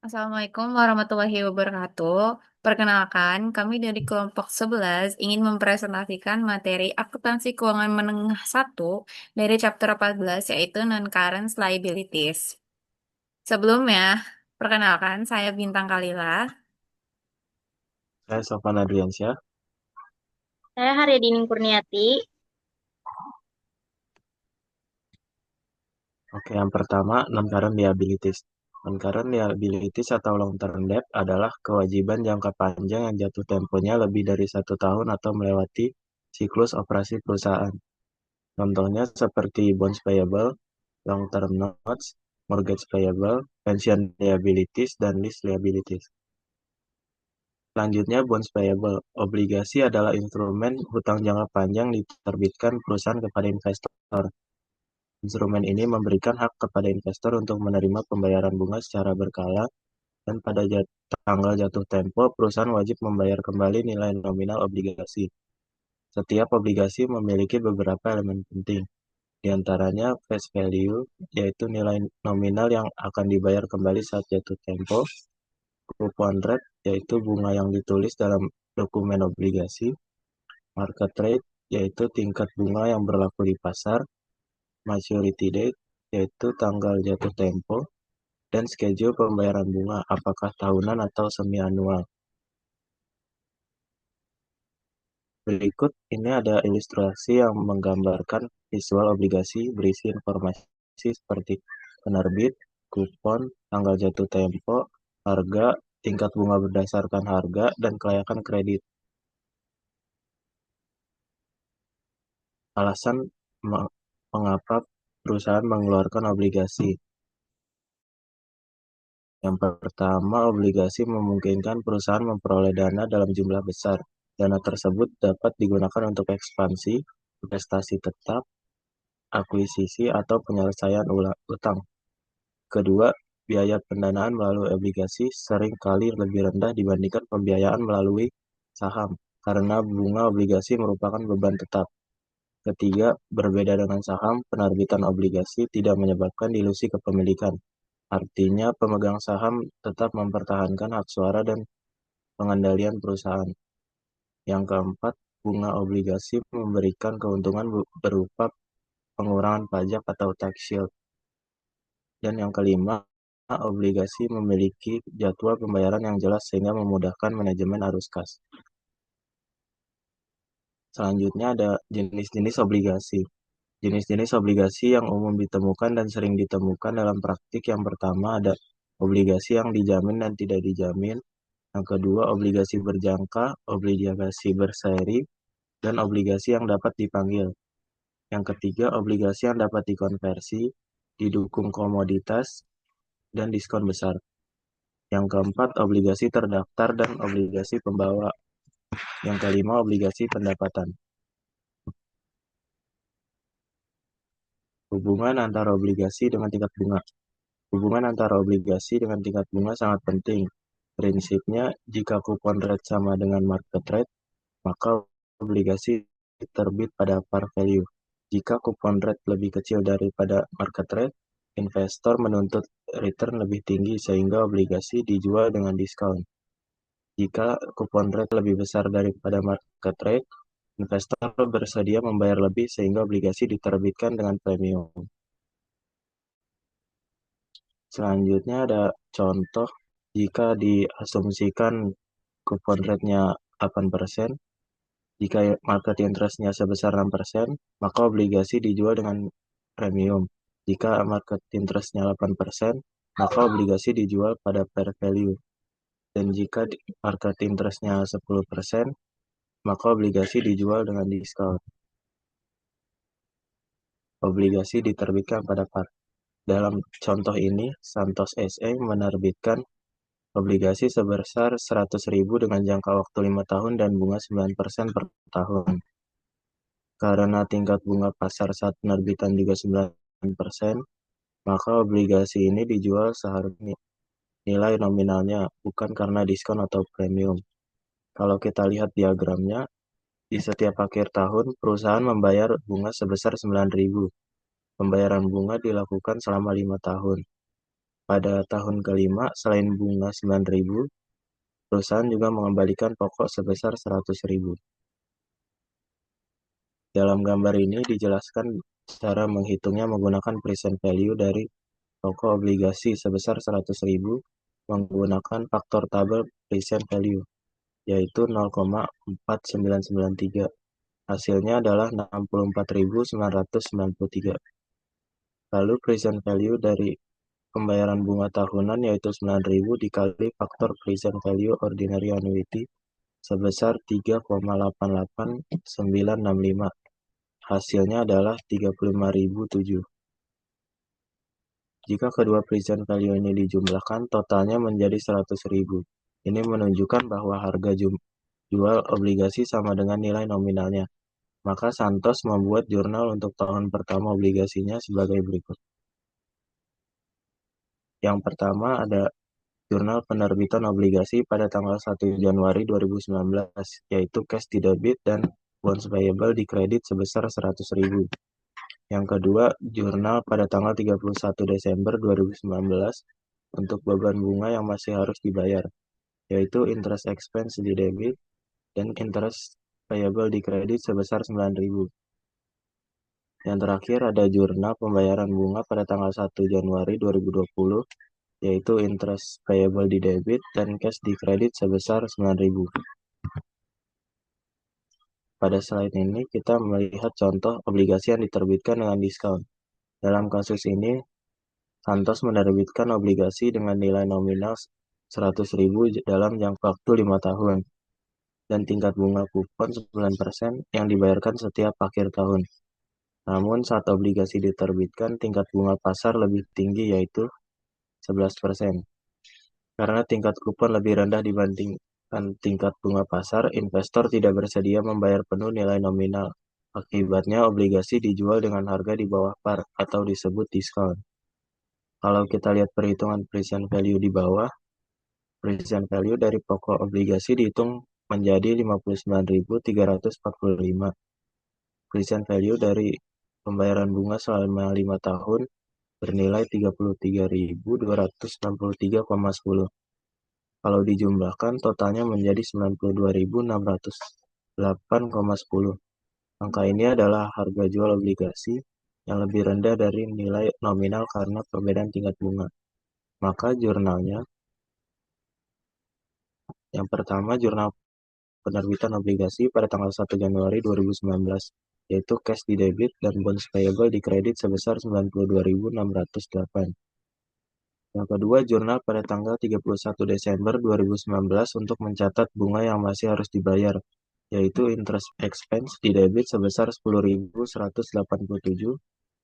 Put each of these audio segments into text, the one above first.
Assalamualaikum warahmatullahi wabarakatuh. Perkenalkan, kami dari kelompok 11 ingin mempresentasikan materi akuntansi keuangan menengah 1 dari chapter 14 yaitu non-current liabilities. Sebelumnya, perkenalkan saya Bintang Kalila. Saya Sofan Adriansyah. Saya Haryadini Kurniati. Oke, yang pertama, non-current liabilities. Non-current liabilities atau long-term debt adalah kewajiban jangka panjang yang jatuh temponya lebih dari 1 tahun atau melewati siklus operasi perusahaan. Contohnya seperti bonds payable, long-term notes, mortgage payable, pension liabilities, dan lease liabilities. Selanjutnya, bonds payable. Obligasi adalah instrumen hutang jangka panjang diterbitkan perusahaan kepada investor. Instrumen ini memberikan hak kepada investor untuk menerima pembayaran bunga secara berkala, dan pada tanggal jatuh tempo, perusahaan wajib membayar kembali nilai nominal obligasi. Setiap obligasi memiliki beberapa elemen penting, di antaranya face value, yaitu nilai nominal yang akan dibayar kembali saat jatuh tempo, coupon rate, yaitu bunga yang ditulis dalam dokumen obligasi, market rate, yaitu tingkat bunga yang berlaku di pasar, maturity date, yaitu tanggal jatuh tempo, dan schedule pembayaran bunga, apakah tahunan atau semi-anual. Berikut ini ada ilustrasi yang menggambarkan visual obligasi berisi informasi seperti penerbit, kupon, tanggal jatuh tempo, harga, tingkat bunga berdasarkan harga, dan kelayakan kredit. Alasan mengapa perusahaan mengeluarkan obligasi. Yang pertama, obligasi memungkinkan perusahaan memperoleh dana dalam jumlah besar. Dana tersebut dapat digunakan untuk ekspansi, investasi tetap, akuisisi, atau penyelesaian utang. Kedua, biaya pendanaan melalui obligasi sering kali lebih rendah dibandingkan pembiayaan melalui saham, karena bunga obligasi merupakan beban tetap. Ketiga, berbeda dengan saham, penerbitan obligasi tidak menyebabkan dilusi kepemilikan. Artinya, pemegang saham tetap mempertahankan hak suara dan pengendalian perusahaan. Yang keempat, bunga obligasi memberikan keuntungan berupa pengurangan pajak atau tax shield. Dan yang kelima, obligasi memiliki jadwal pembayaran yang jelas sehingga memudahkan manajemen arus kas. Selanjutnya ada jenis-jenis obligasi. Jenis-jenis obligasi yang umum ditemukan dan sering ditemukan dalam praktik yang pertama ada obligasi yang dijamin dan tidak dijamin. Yang kedua, obligasi berjangka, obligasi berseri, dan obligasi yang dapat dipanggil. Yang ketiga, obligasi yang dapat dikonversi, didukung komoditas, dan diskon besar. Yang keempat, obligasi terdaftar dan obligasi pembawa. Yang kelima, obligasi pendapatan. Hubungan antara obligasi dengan tingkat bunga. Hubungan antara obligasi dengan tingkat bunga sangat penting. Prinsipnya, jika kupon rate sama dengan market rate, maka obligasi terbit pada par value. Jika kupon rate lebih kecil daripada market rate, investor menuntut return lebih tinggi sehingga obligasi dijual dengan diskon. Jika kupon rate lebih besar daripada market rate, investor bersedia membayar lebih sehingga obligasi diterbitkan dengan premium. Selanjutnya ada contoh jika diasumsikan kupon rate-nya 8%, jika market interest-nya sebesar 6%, maka obligasi dijual dengan premium. Jika market interest-nya 8%, maka obligasi dijual pada fair value. Dan jika market interest-nya 10%, maka obligasi dijual dengan diskon. Obligasi diterbitkan pada par. Dalam contoh ini, Santos SE menerbitkan obligasi sebesar 100.000 dengan jangka waktu 5 tahun dan bunga 9% per tahun. Karena tingkat bunga pasar saat penerbitan juga 9%, maka obligasi ini dijual seharusnya nilai nominalnya, bukan karena diskon atau premium. Kalau kita lihat diagramnya, di setiap akhir tahun, perusahaan membayar bunga sebesar 9.000. Pembayaran bunga dilakukan selama 5 tahun. Pada tahun kelima, selain bunga 9.000, perusahaan juga mengembalikan pokok sebesar 100.000. Dalam gambar ini dijelaskan cara menghitungnya menggunakan present value dari pokok obligasi sebesar 100.000 menggunakan faktor tabel present value, yaitu 0,4993. Hasilnya adalah 64.993. Lalu present value dari pembayaran bunga tahunan yaitu 9.000 dikali faktor present value ordinary annuity sebesar 3,88965. Hasilnya adalah 35.007. Jika kedua present value ini dijumlahkan, totalnya menjadi 100.000. Ini menunjukkan bahwa harga jual obligasi sama dengan nilai nominalnya. Maka Santos membuat jurnal untuk tahun pertama obligasinya sebagai berikut. Yang pertama ada jurnal penerbitan obligasi pada tanggal 1 Januari 2019, yaitu cash di debit dan bonds payable di kredit sebesar 100.000. Yang kedua, jurnal pada tanggal 31 Desember 2019 untuk beban bunga yang masih harus dibayar, yaitu interest expense di debit dan interest payable di kredit sebesar 9.000. Yang terakhir ada jurnal pembayaran bunga pada tanggal 1 Januari 2020, yaitu interest payable di debit dan cash di kredit sebesar 9.000. Pada slide ini kita melihat contoh obligasi yang diterbitkan dengan diskon. Dalam kasus ini, Santos menerbitkan obligasi dengan nilai nominal 100.000 dalam jangka waktu 5 tahun dan tingkat bunga kupon 9% yang dibayarkan setiap akhir tahun. Namun saat obligasi diterbitkan, tingkat bunga pasar lebih tinggi yaitu 11%. Karena tingkat kupon lebih rendah dibandingkan tingkat bunga pasar, investor tidak bersedia membayar penuh nilai nominal. Akibatnya obligasi dijual dengan harga di bawah par atau disebut diskon. Kalau kita lihat perhitungan present value di bawah, present value dari pokok obligasi dihitung menjadi 59.345. Present value dari pembayaran bunga selama 5 tahun bernilai 33.263,10. Kalau dijumlahkan, totalnya menjadi 92.608,10. Angka ini adalah harga jual obligasi yang lebih rendah dari nilai nominal karena perbedaan tingkat bunga. Maka jurnalnya, yang pertama jurnal penerbitan obligasi pada tanggal 1 Januari 2019, yaitu cash di debit dan bonds payable di kredit sebesar 92.608. Yang kedua, jurnal pada tanggal 31 Desember 2019 untuk mencatat bunga yang masih harus dibayar, yaitu interest expense di debit sebesar 10.187,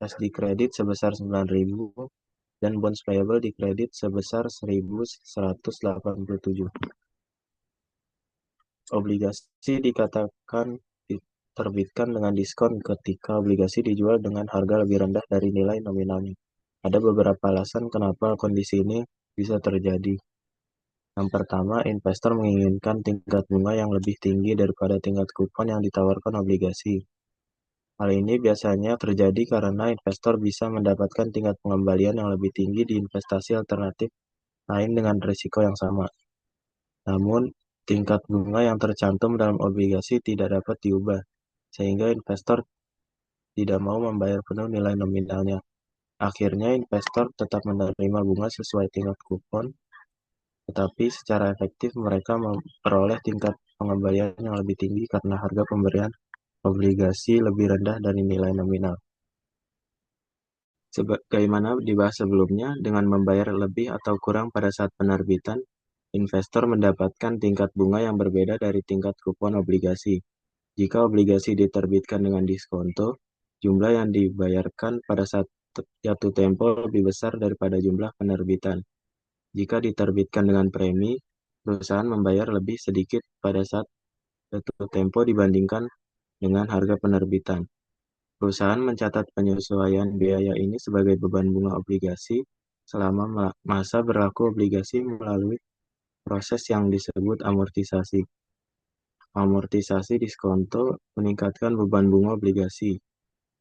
cash di kredit sebesar 9.000, dan bonds payable di kredit sebesar 1.187. Obligasi dikatakan diterbitkan dengan diskon ketika obligasi dijual dengan harga lebih rendah dari nilai nominalnya. Ada beberapa alasan kenapa kondisi ini bisa terjadi. Yang pertama, investor menginginkan tingkat bunga yang lebih tinggi daripada tingkat kupon yang ditawarkan obligasi. Hal ini biasanya terjadi karena investor bisa mendapatkan tingkat pengembalian yang lebih tinggi di investasi alternatif lain dengan risiko yang sama. Namun, tingkat bunga yang tercantum dalam obligasi tidak dapat diubah, sehingga investor tidak mau membayar penuh nilai nominalnya. Akhirnya, investor tetap menerima bunga sesuai tingkat kupon, tetapi secara efektif mereka memperoleh tingkat pengembalian yang lebih tinggi karena harga pemberian obligasi lebih rendah dari nilai nominal. Sebagaimana dibahas sebelumnya, dengan membayar lebih atau kurang pada saat penerbitan, investor mendapatkan tingkat bunga yang berbeda dari tingkat kupon obligasi. Jika obligasi diterbitkan dengan diskonto, jumlah yang dibayarkan pada saat jatuh tempo lebih besar daripada jumlah penerbitan. Jika diterbitkan dengan premi, perusahaan membayar lebih sedikit pada saat jatuh tempo dibandingkan dengan harga penerbitan. Perusahaan mencatat penyesuaian biaya ini sebagai beban bunga obligasi selama masa berlaku obligasi melalui proses yang disebut amortisasi. Amortisasi diskonto meningkatkan beban bunga obligasi.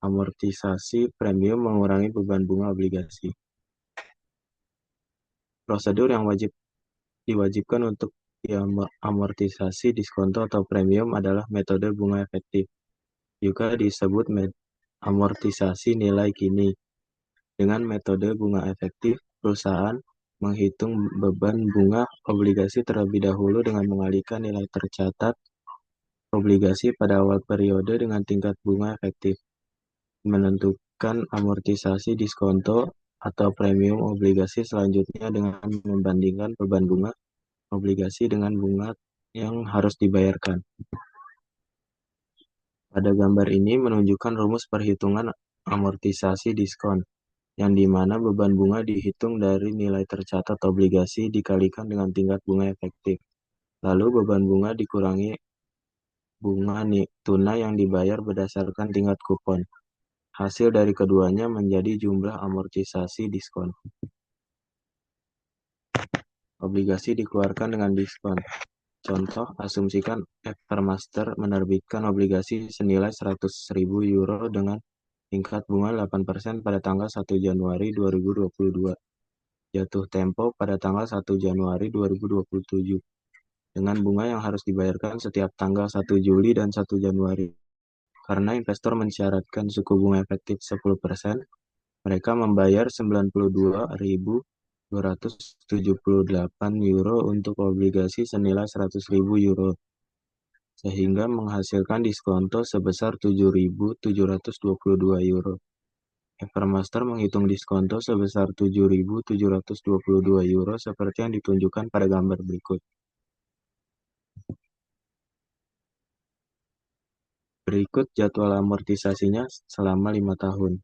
Amortisasi premium mengurangi beban bunga obligasi. Prosedur yang diwajibkan untuk amortisasi diskonto atau premium adalah metode bunga efektif, juga disebut amortisasi nilai kini. Dengan metode bunga efektif, perusahaan menghitung beban bunga obligasi terlebih dahulu dengan mengalihkan nilai tercatat obligasi pada awal periode dengan tingkat bunga efektif, menentukan amortisasi diskonto atau premium obligasi selanjutnya dengan membandingkan beban bunga obligasi dengan bunga yang harus dibayarkan. Pada gambar ini menunjukkan rumus perhitungan amortisasi diskon, yang di mana beban bunga dihitung dari nilai tercatat obligasi dikalikan dengan tingkat bunga efektif. Lalu beban bunga dikurangi bunga tunai yang dibayar berdasarkan tingkat kupon. Hasil dari keduanya menjadi jumlah amortisasi diskon. Obligasi dikeluarkan dengan diskon. Contoh, asumsikan Evermaster menerbitkan obligasi senilai 100.000 euro dengan tingkat bunga 8% pada tanggal 1 Januari 2022. Jatuh tempo pada tanggal 1 Januari 2027. Dengan bunga yang harus dibayarkan setiap tanggal 1 Juli dan 1 Januari. Karena investor mensyaratkan suku bunga efektif 10%, mereka membayar 92.278 euro untuk obligasi senilai 100.000 euro, sehingga menghasilkan diskonto sebesar 7.722 euro. Evermaster menghitung diskonto sebesar 7.722 euro seperti yang ditunjukkan pada gambar berikut. Berikut jadwal amortisasinya selama 5 tahun.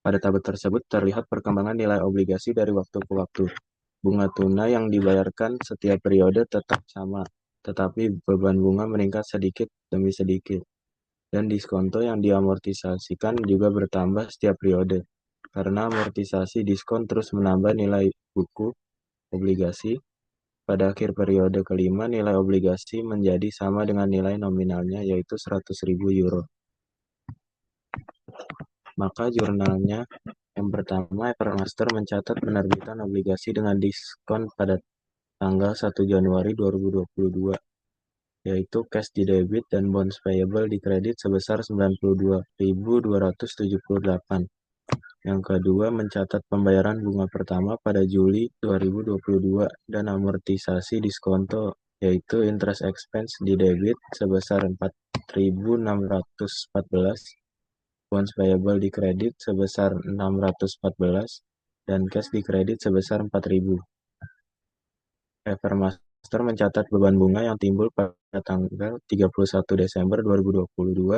Pada tabel tersebut terlihat perkembangan nilai obligasi dari waktu ke waktu. Bunga tunai yang dibayarkan setiap periode tetap sama, tetapi beban bunga meningkat sedikit demi sedikit. Dan diskonto yang diamortisasikan juga bertambah setiap periode. Karena amortisasi diskon terus menambah nilai buku obligasi, pada akhir periode kelima nilai obligasi menjadi sama dengan nilai nominalnya, yaitu 100.000 euro. Maka jurnalnya yang pertama, Evermaster mencatat penerbitan obligasi dengan diskon pada tanggal 1 Januari 2022, yaitu cash di debit dan bonds payable di kredit sebesar 92.278. Yang kedua, mencatat pembayaran bunga pertama pada Juli 2022 dan amortisasi diskonto, yaitu interest expense di debit sebesar 4.614, bonds payable di kredit sebesar 614, dan cash di kredit sebesar 4.000. Evermaster mencatat beban bunga yang timbul pada tanggal 31 Desember 2022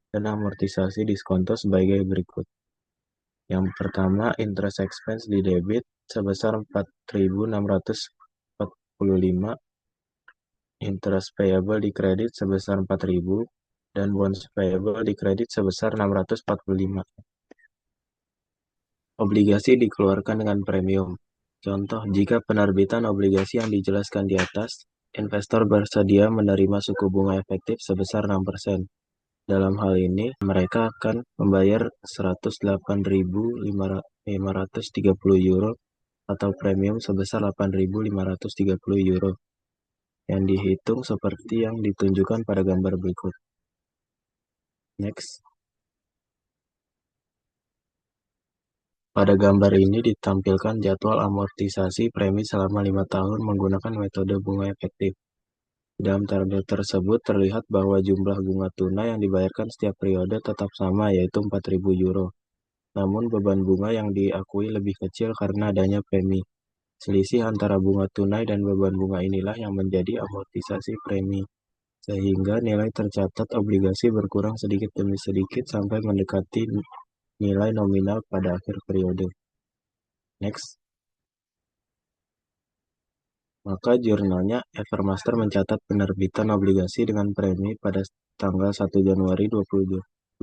dan amortisasi diskonto sebagai berikut. Yang pertama, interest expense di debit sebesar 4.645, interest payable di kredit sebesar 4.000, dan bonds payable di kredit sebesar 645. Obligasi dikeluarkan dengan premium. Contoh, jika penerbitan obligasi yang dijelaskan di atas, investor bersedia menerima suku bunga efektif sebesar 6%. Dalam hal ini, mereka akan membayar 108.530 euro atau premium sebesar 8.530 euro, yang dihitung seperti yang ditunjukkan pada gambar berikut. Next. Pada gambar ini ditampilkan jadwal amortisasi premi selama 5 tahun menggunakan metode bunga efektif. Dalam tabel tersebut terlihat bahwa jumlah bunga tunai yang dibayarkan setiap periode tetap sama, yaitu 4.000 euro. Namun beban bunga yang diakui lebih kecil karena adanya premi. Selisih antara bunga tunai dan beban bunga inilah yang menjadi amortisasi premi, sehingga nilai tercatat obligasi berkurang sedikit demi sedikit sampai mendekati nilai nominal pada akhir periode. Next. Maka jurnalnya Evermaster mencatat penerbitan obligasi dengan premi pada tanggal 1 Januari 2022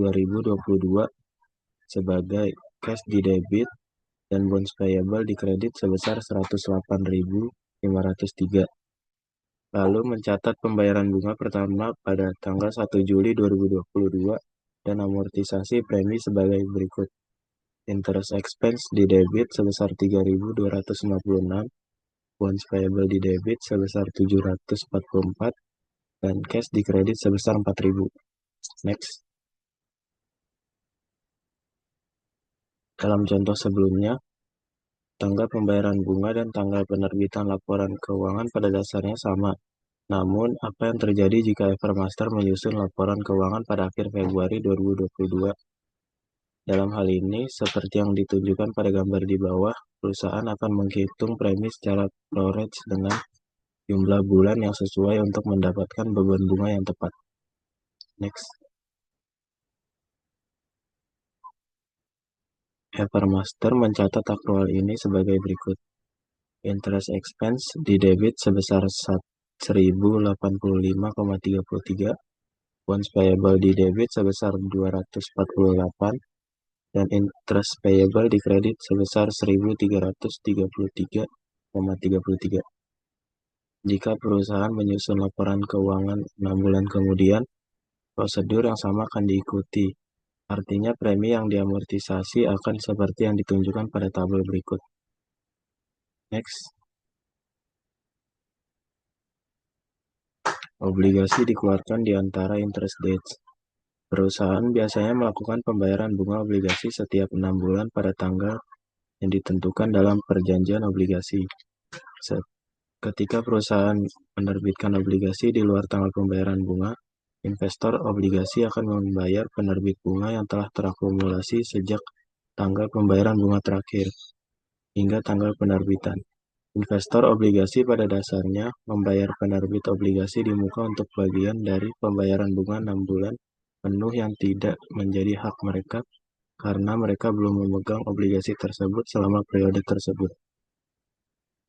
sebagai cash di debit dan bonds payable di kredit sebesar 108.503. Lalu mencatat pembayaran bunga pertama pada tanggal 1 Juli 2022 dan amortisasi premi sebagai berikut. Interest expense di debit sebesar 3.256, bonds payable di debit sebesar 744, dan cash di kredit sebesar 4.000. Next. Dalam contoh sebelumnya, tanggal pembayaran bunga dan tanggal penerbitan laporan keuangan pada dasarnya sama. Namun, apa yang terjadi jika Evermaster menyusun laporan keuangan pada akhir Februari 2022? Dalam hal ini, seperti yang ditunjukkan pada gambar di bawah, perusahaan akan menghitung premi secara prorate dengan jumlah bulan yang sesuai untuk mendapatkan beban bunga yang tepat. Next. Evermaster mencatat akrual ini sebagai berikut. Interest expense di debit sebesar 1.085,33, bonds payable di debit sebesar 248, dan interest payable di kredit sebesar 1.333,33. Jika perusahaan menyusun laporan keuangan 6 bulan kemudian, prosedur yang sama akan diikuti. Artinya premi yang diamortisasi akan seperti yang ditunjukkan pada tabel berikut. Next. Obligasi dikeluarkan di antara interest dates. Perusahaan biasanya melakukan pembayaran bunga obligasi setiap 6 bulan pada tanggal yang ditentukan dalam perjanjian obligasi. Ketika perusahaan menerbitkan obligasi di luar tanggal pembayaran bunga, investor obligasi akan membayar penerbit bunga yang telah terakumulasi sejak tanggal pembayaran bunga terakhir hingga tanggal penerbitan. Investor obligasi pada dasarnya membayar penerbit obligasi di muka untuk bagian dari pembayaran bunga 6 bulan penuh yang tidak menjadi hak mereka karena mereka belum memegang obligasi tersebut selama periode tersebut.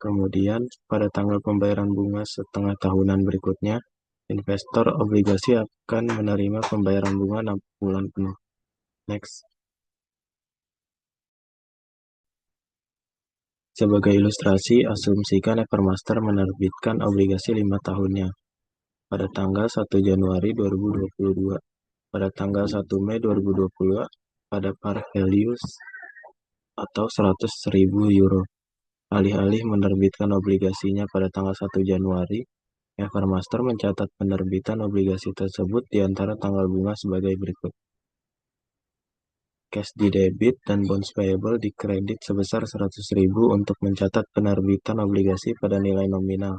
Kemudian, pada tanggal pembayaran bunga setengah tahunan berikutnya, investor obligasi akan menerima pembayaran bunga 6 bulan penuh. Next. Sebagai ilustrasi, asumsikan Evermaster menerbitkan obligasi 5 tahunnya pada tanggal 1 Januari 2022, pada tanggal 1 Mei 2020 pada par values atau 100.000 euro. Alih-alih menerbitkan obligasinya pada tanggal 1 Januari, Evermaster mencatat penerbitan obligasi tersebut di antara tanggal bunga sebagai berikut. Cash di debit dan bonds payable di kredit sebesar 100.000 untuk mencatat penerbitan obligasi pada nilai nominal.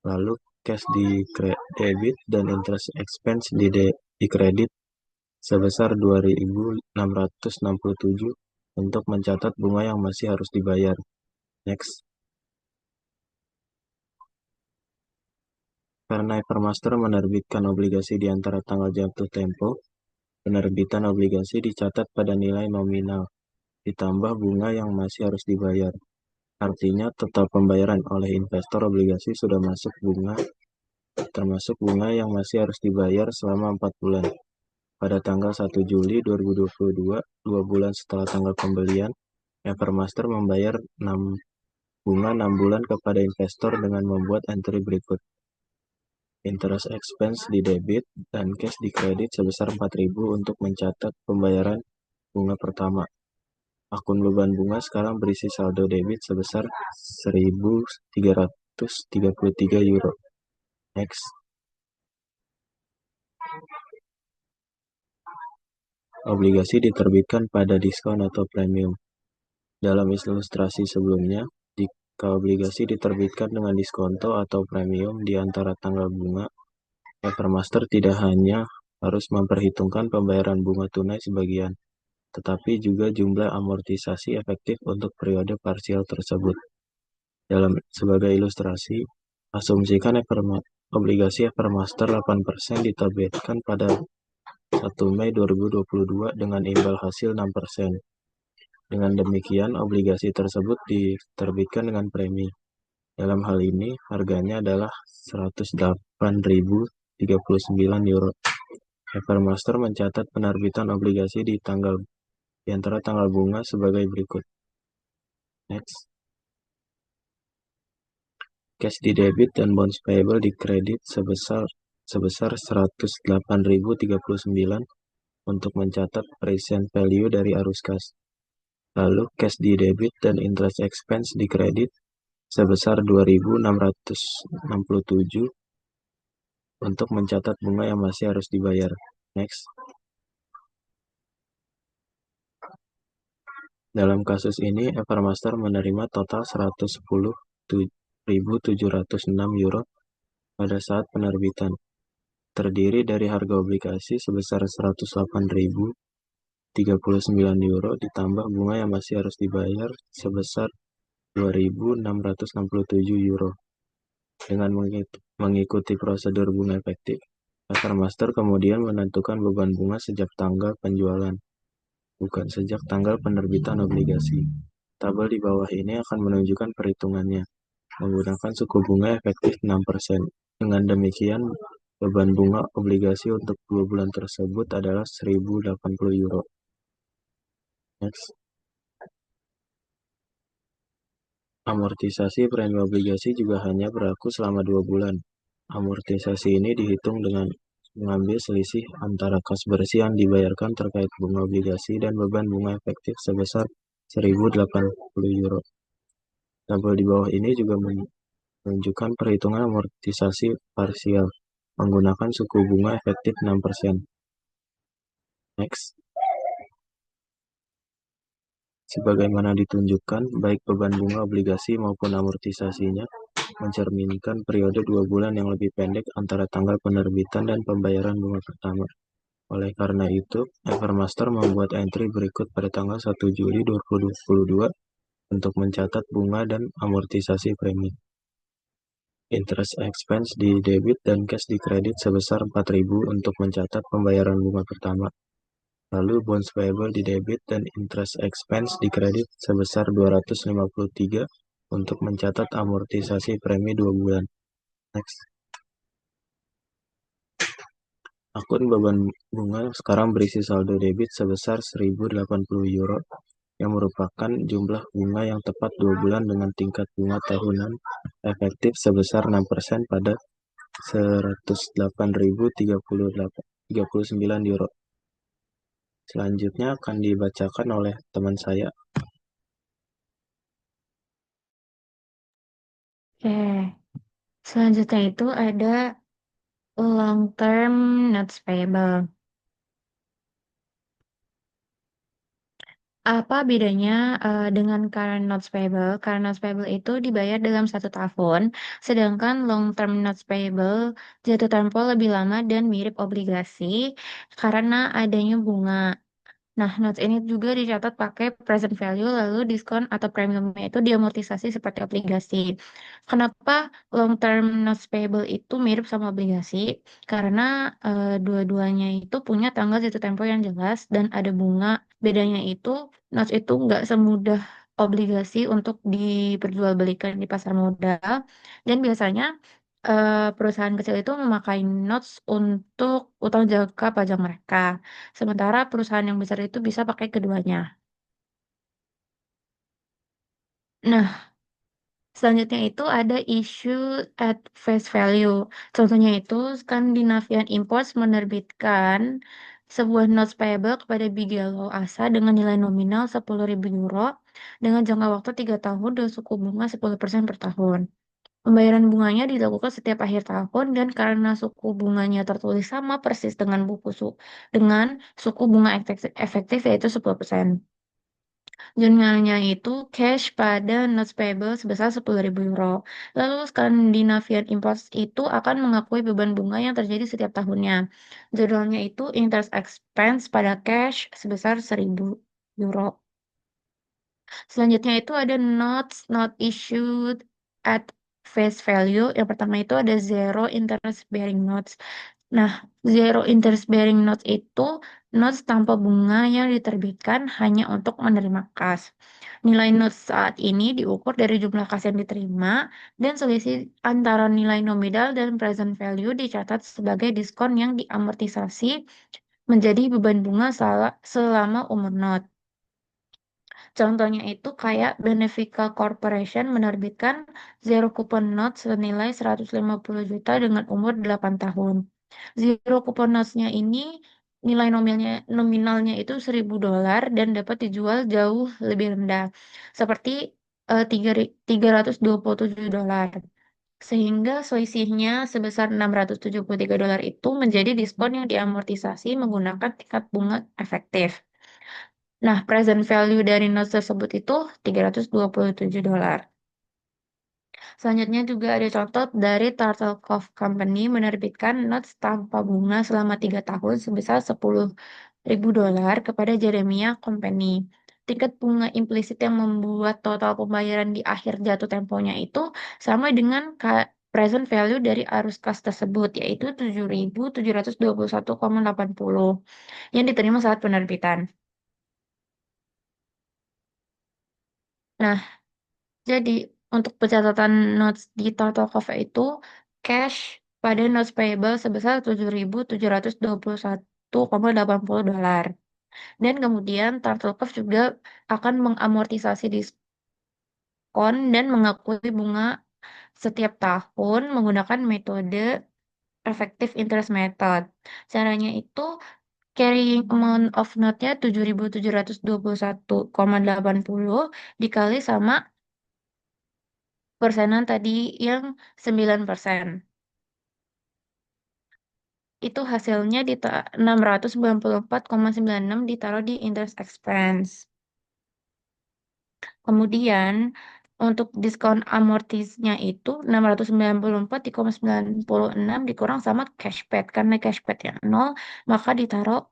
Lalu cash di debit dan interest expense di kredit sebesar 2.667 untuk mencatat bunga yang masih harus dibayar. Next. Karena Evermaster menerbitkan obligasi di antara tanggal jatuh tempo, penerbitan obligasi dicatat pada nilai nominal, ditambah bunga yang masih harus dibayar. Artinya total pembayaran oleh investor obligasi sudah masuk bunga, termasuk bunga yang masih harus dibayar selama 4 bulan. Pada tanggal 1 Juli 2022, 2 bulan setelah tanggal pembelian, Evermaster membayar bunga 6 bulan kepada investor dengan membuat entry berikut. Interest expense di debit dan cash di kredit sebesar 4.000 untuk mencatat pembayaran bunga pertama. Akun beban bunga sekarang berisi saldo debit sebesar 1.333 euro. Next. Obligasi diterbitkan pada diskon atau premium. Dalam ilustrasi sebelumnya, jika obligasi diterbitkan dengan diskonto atau premium di antara tanggal bunga, Evermaster tidak hanya harus memperhitungkan pembayaran bunga tunai sebagian, tetapi juga jumlah amortisasi efektif untuk periode parsial tersebut. Sebagai ilustrasi, asumsikan obligasi Evermaster 8% diterbitkan pada 1 Mei 2022 dengan imbal hasil 6%. Dengan demikian, obligasi tersebut diterbitkan dengan premi. Dalam hal ini, harganya adalah 108.039 euro. Evermaster mencatat penerbitan obligasi di antara tanggal bunga sebagai berikut. Next. Cash di debit dan bonds payable di kredit sebesar 108.039 untuk mencatat present value dari arus kas. Lalu cash di debit dan interest expense di kredit sebesar 2.667 untuk mencatat bunga yang masih harus dibayar. Next. Dalam kasus ini, Evermaster menerima total 110.706 euro pada saat penerbitan, terdiri dari harga obligasi sebesar 108.039 euro ditambah bunga yang masih harus dibayar sebesar 2.667 euro. Dengan mengikuti prosedur bunga efektif, Evermaster kemudian menentukan beban bunga sejak tanggal penjualan, bukan sejak tanggal penerbitan obligasi. Tabel di bawah ini akan menunjukkan perhitungannya menggunakan suku bunga efektif 6%. Dengan demikian, beban bunga obligasi untuk 2 bulan tersebut adalah 1.080 euro. Next. Amortisasi premi obligasi juga hanya berlaku selama 2 bulan. Amortisasi ini dihitung dengan mengambil selisih antara kas bersih yang dibayarkan terkait bunga obligasi dan beban bunga efektif sebesar 1.080 euro. Tabel di bawah ini juga menunjukkan perhitungan amortisasi parsial menggunakan suku bunga efektif 6%. Next. Sebagaimana ditunjukkan, baik beban bunga obligasi maupun amortisasinya mencerminkan periode 2 bulan yang lebih pendek antara tanggal penerbitan dan pembayaran bunga pertama. Oleh karena itu, Evermaster membuat entry berikut pada tanggal 1 Juli 2022 untuk mencatat bunga dan amortisasi premi. Interest expense di debit dan cash di kredit sebesar 4.000 untuk mencatat pembayaran bunga pertama. Lalu bonds payable di debit dan interest expense di kredit sebesar 253 untuk mencatat amortisasi premi 2 bulan. Next. Akun beban bunga sekarang berisi saldo debit sebesar 1.080 euro yang merupakan jumlah bunga yang tepat 2 bulan dengan tingkat bunga tahunan efektif sebesar 6% pada 108.039 euro. Selanjutnya akan dibacakan oleh teman saya. Oke, selanjutnya itu ada long term notes payable. Apa bedanya dengan current notes payable? Current notes payable itu dibayar dalam 1 tahun, sedangkan long term notes payable jatuh tempo lebih lama dan mirip obligasi karena adanya bunga. Nah, notes ini juga dicatat pakai present value, lalu diskon atau premiumnya itu diamortisasi seperti obligasi. Kenapa long term notes payable itu mirip sama obligasi? Karena dua-duanya itu punya tanggal jatuh tempo yang jelas dan ada bunga. Bedanya itu, notes itu nggak semudah obligasi untuk diperjualbelikan di pasar modal, dan biasanya perusahaan kecil itu memakai notes untuk utang jangka pajak mereka. Sementara perusahaan yang besar itu bisa pakai keduanya. Nah, selanjutnya itu ada issue at face value. Contohnya itu Scandinavian Imports menerbitkan sebuah notes payable kepada Bigelow ASA dengan nilai nominal 10.000 euro dengan jangka waktu 3 tahun dan suku bunga 10% per tahun. Pembayaran bunganya dilakukan setiap akhir tahun dan karena suku bunganya tertulis sama persis dengan dengan suku bunga efektif yaitu 10%. Jurnalnya itu cash pada notes payable sebesar 10.000 euro. Lalu Scandinavian Imports itu akan mengakui beban bunga yang terjadi setiap tahunnya. Jurnalnya itu interest expense pada cash sebesar 1.000 euro. Selanjutnya itu ada notes not issued at face value. Yang pertama itu ada zero interest bearing notes. Nah, zero interest bearing notes itu notes tanpa bunga yang diterbitkan hanya untuk menerima kas. Nilai notes saat ini diukur dari jumlah kas yang diterima dan selisih antara nilai nominal dan present value dicatat sebagai diskon yang diamortisasi menjadi beban bunga selama umur note. Contohnya itu kayak Benefica Corporation menerbitkan zero coupon notes senilai 150 juta dengan umur 8 tahun. Zero coupon notes-nya ini nilai nominalnya itu $1.000 dan dapat dijual jauh lebih rendah, seperti 327 dolar. Sehingga selisihnya sebesar $673 itu menjadi diskon yang diamortisasi menggunakan tingkat bunga efektif. Nah, present value dari notes tersebut itu $327. Selanjutnya juga ada contoh dari Turtle Cove Company menerbitkan notes tanpa bunga selama 3 tahun sebesar $10.000 kepada Jeremiah Company. Tingkat bunga implisit yang membuat total pembayaran di akhir jatuh temponya itu sama dengan present value dari arus kas tersebut, yaitu 7.721,80 yang diterima saat penerbitan. Nah, jadi, untuk pencatatan notes di Total Cover itu, cash pada notes payable sebesar $7.721,80. Dan kemudian Turtle Cove juga akan mengamortisasi diskon dan mengakui bunga setiap tahun menggunakan metode effective interest method. Caranya itu carrying amount of note-nya 7.721,80 dikali sama persenan tadi yang 9%. Itu hasilnya 694,96 ditaruh di interest expense. Kemudian untuk diskon amortisnya itu 694,96 dikurang sama cashback. Karena cashback yang 0, maka ditaruh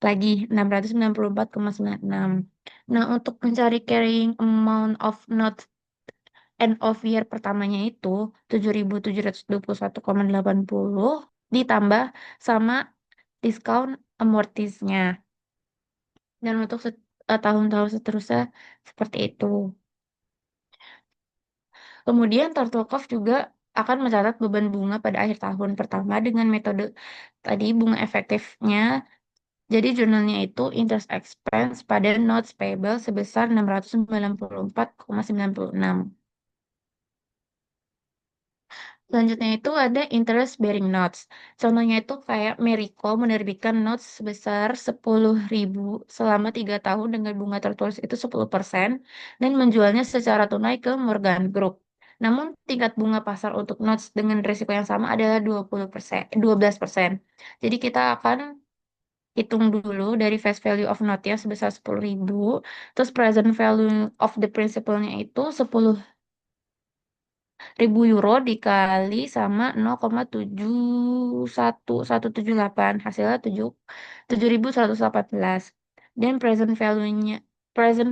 lagi 694,96. Nah, untuk mencari carrying amount of note end of year pertamanya itu 7.721,80 ditambah sama diskon amortisnya. Dan untuk tahun-tahun seterusnya seperti itu. Kemudian Turtle Cove juga akan mencatat beban bunga pada akhir tahun pertama dengan metode tadi bunga efektifnya. Jadi jurnalnya itu interest expense pada notes payable sebesar 694,96. Selanjutnya itu ada interest bearing notes. Contohnya itu kayak Merico menerbitkan notes sebesar 10.000 selama 3 tahun dengan bunga tertulis itu 10% dan menjualnya secara tunai ke Morgan Group. Namun tingkat bunga pasar untuk notes dengan risiko yang sama adalah 20%, 12%. Jadi kita akan hitung dulu dari face value of note ya sebesar 10.000, terus present value of the principal-nya itu 10.000 euro dikali sama 0,71178 hasilnya 7.118 dan present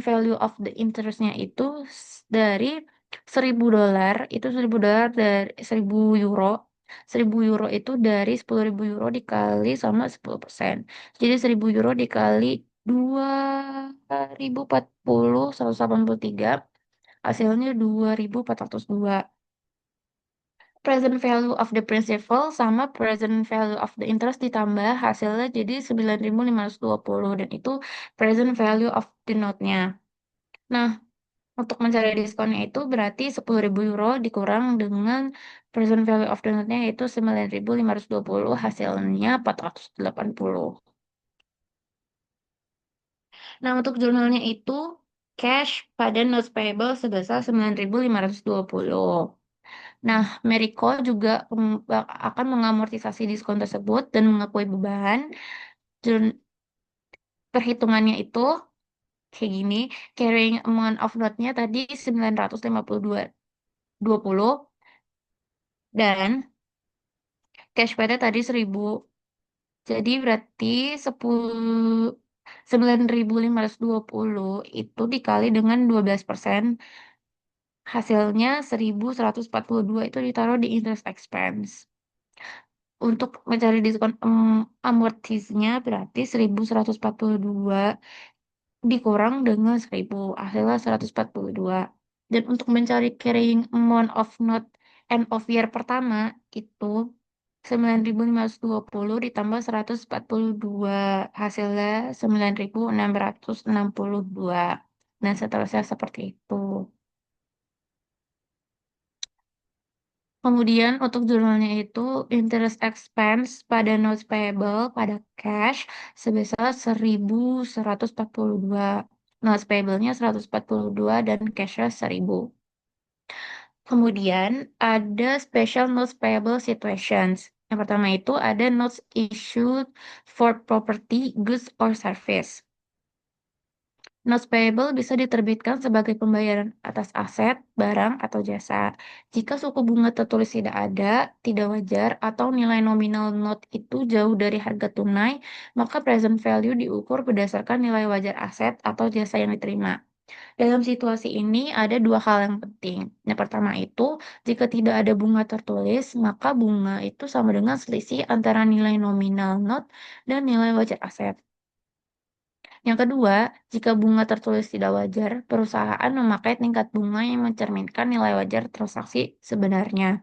value of the interestnya itu dari $1.000 itu $1.000 dari 1.000 euro 1.000 euro itu dari 10.000 euro dikali sama 10%. Jadi 1.000 euro dikali 2.040 183 hasilnya 2.402. Present value of the principal sama present value of the interest ditambah hasilnya jadi 9.520 dan itu present value of the note-nya. Nah, untuk mencari diskonnya itu berarti 10.000 euro dikurang dengan present value of the note-nya yaitu 9.520 hasilnya 480. Nah, untuk jurnalnya itu cash pada notes payable sebesar 9.520. Nah, Merico juga akan mengamortisasi diskon tersebut dan mengakui beban. Jun- Perhitungannya itu kayak gini, carrying amount of note-nya tadi 952,20 dan cash pay-nya tadi 1.000. Jadi berarti 9.520 itu dikali dengan 12%, hasilnya 1.142 itu ditaruh di interest expense. Untuk mencari diskon amortisnya berarti 1.142 dikurang dengan 1.000 hasilnya 142. Dan untuk mencari carrying amount of note end of year pertama itu 9.520 ditambah 142 hasilnya 9.662. Nah, seterusnya seperti itu. Kemudian untuk jurnalnya itu interest expense pada notes payable pada cash sebesar 1.142. Notes payable-nya 142 dan cash-nya 1.000. Kemudian ada special notes payable situations. Yang pertama itu ada notes issued for property, goods, or service. Notes payable bisa diterbitkan sebagai pembayaran atas aset, barang, atau jasa. Jika suku bunga tertulis tidak ada, tidak wajar, atau nilai nominal note itu jauh dari harga tunai, maka present value diukur berdasarkan nilai wajar aset atau jasa yang diterima. Dalam situasi ini ada dua hal yang penting. Yang pertama itu, jika tidak ada bunga tertulis, maka bunga itu sama dengan selisih antara nilai nominal note dan nilai wajar aset. Yang kedua, jika bunga tertulis tidak wajar, perusahaan memakai tingkat bunga yang mencerminkan nilai wajar transaksi sebenarnya.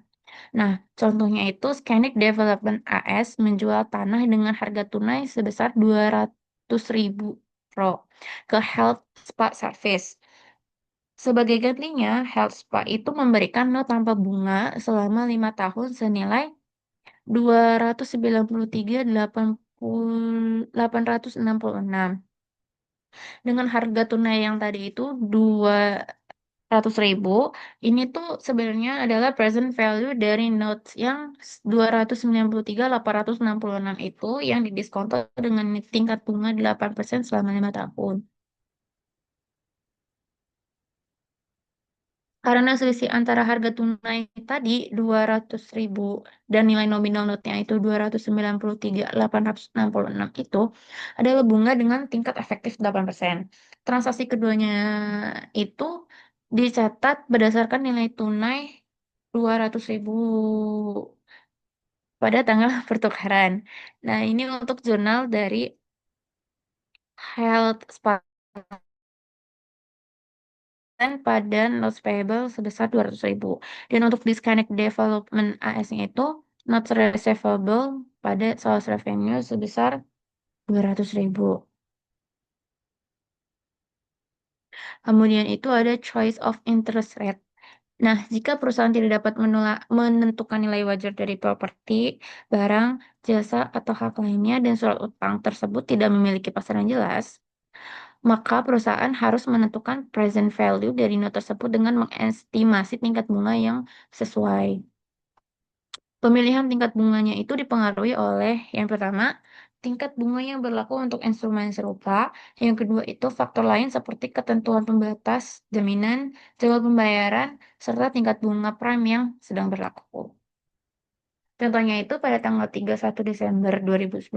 Nah, contohnya itu Scenic Development AS menjual tanah dengan harga tunai sebesar 200.000 pro ke Health Spa Service. Sebagai gantinya, Health Spa itu memberikan not tanpa bunga selama 5 tahun senilai 293.866. Dengan harga tunai yang tadi itu 200.000, ini tuh sebenarnya adalah present value dari notes yang 293.866 itu yang didiskonto dengan tingkat bunga 8% selama 5 tahun. Karena selisih antara harga tunai tadi 200.000 dan nilai nominal note-nya itu 293.866 itu adalah bunga dengan tingkat efektif 8%. Transaksi keduanya itu dicatat berdasarkan nilai tunai 200.000 pada tanggal pertukaran. Nah, ini untuk jurnal dari Health Spa pada notes payable sebesar 200.000. Dan untuk disconnect development AS-nya itu notes receivable pada sales revenue sebesar 200.000. Kemudian itu ada choice of interest rate. Nah, jika perusahaan tidak dapat menentukan nilai wajar dari properti, barang, jasa, atau hak lainnya dan surat utang tersebut tidak memiliki pasaran jelas, maka perusahaan harus menentukan present value dari note tersebut dengan mengestimasi tingkat bunga yang sesuai. Pemilihan tingkat bunganya itu dipengaruhi oleh yang pertama, tingkat bunga yang berlaku untuk instrumen serupa. Yang kedua itu faktor lain seperti ketentuan pembatas, jaminan, jadwal pembayaran, serta tingkat bunga prime yang sedang berlaku. Contohnya itu pada tanggal 31 Desember 2019,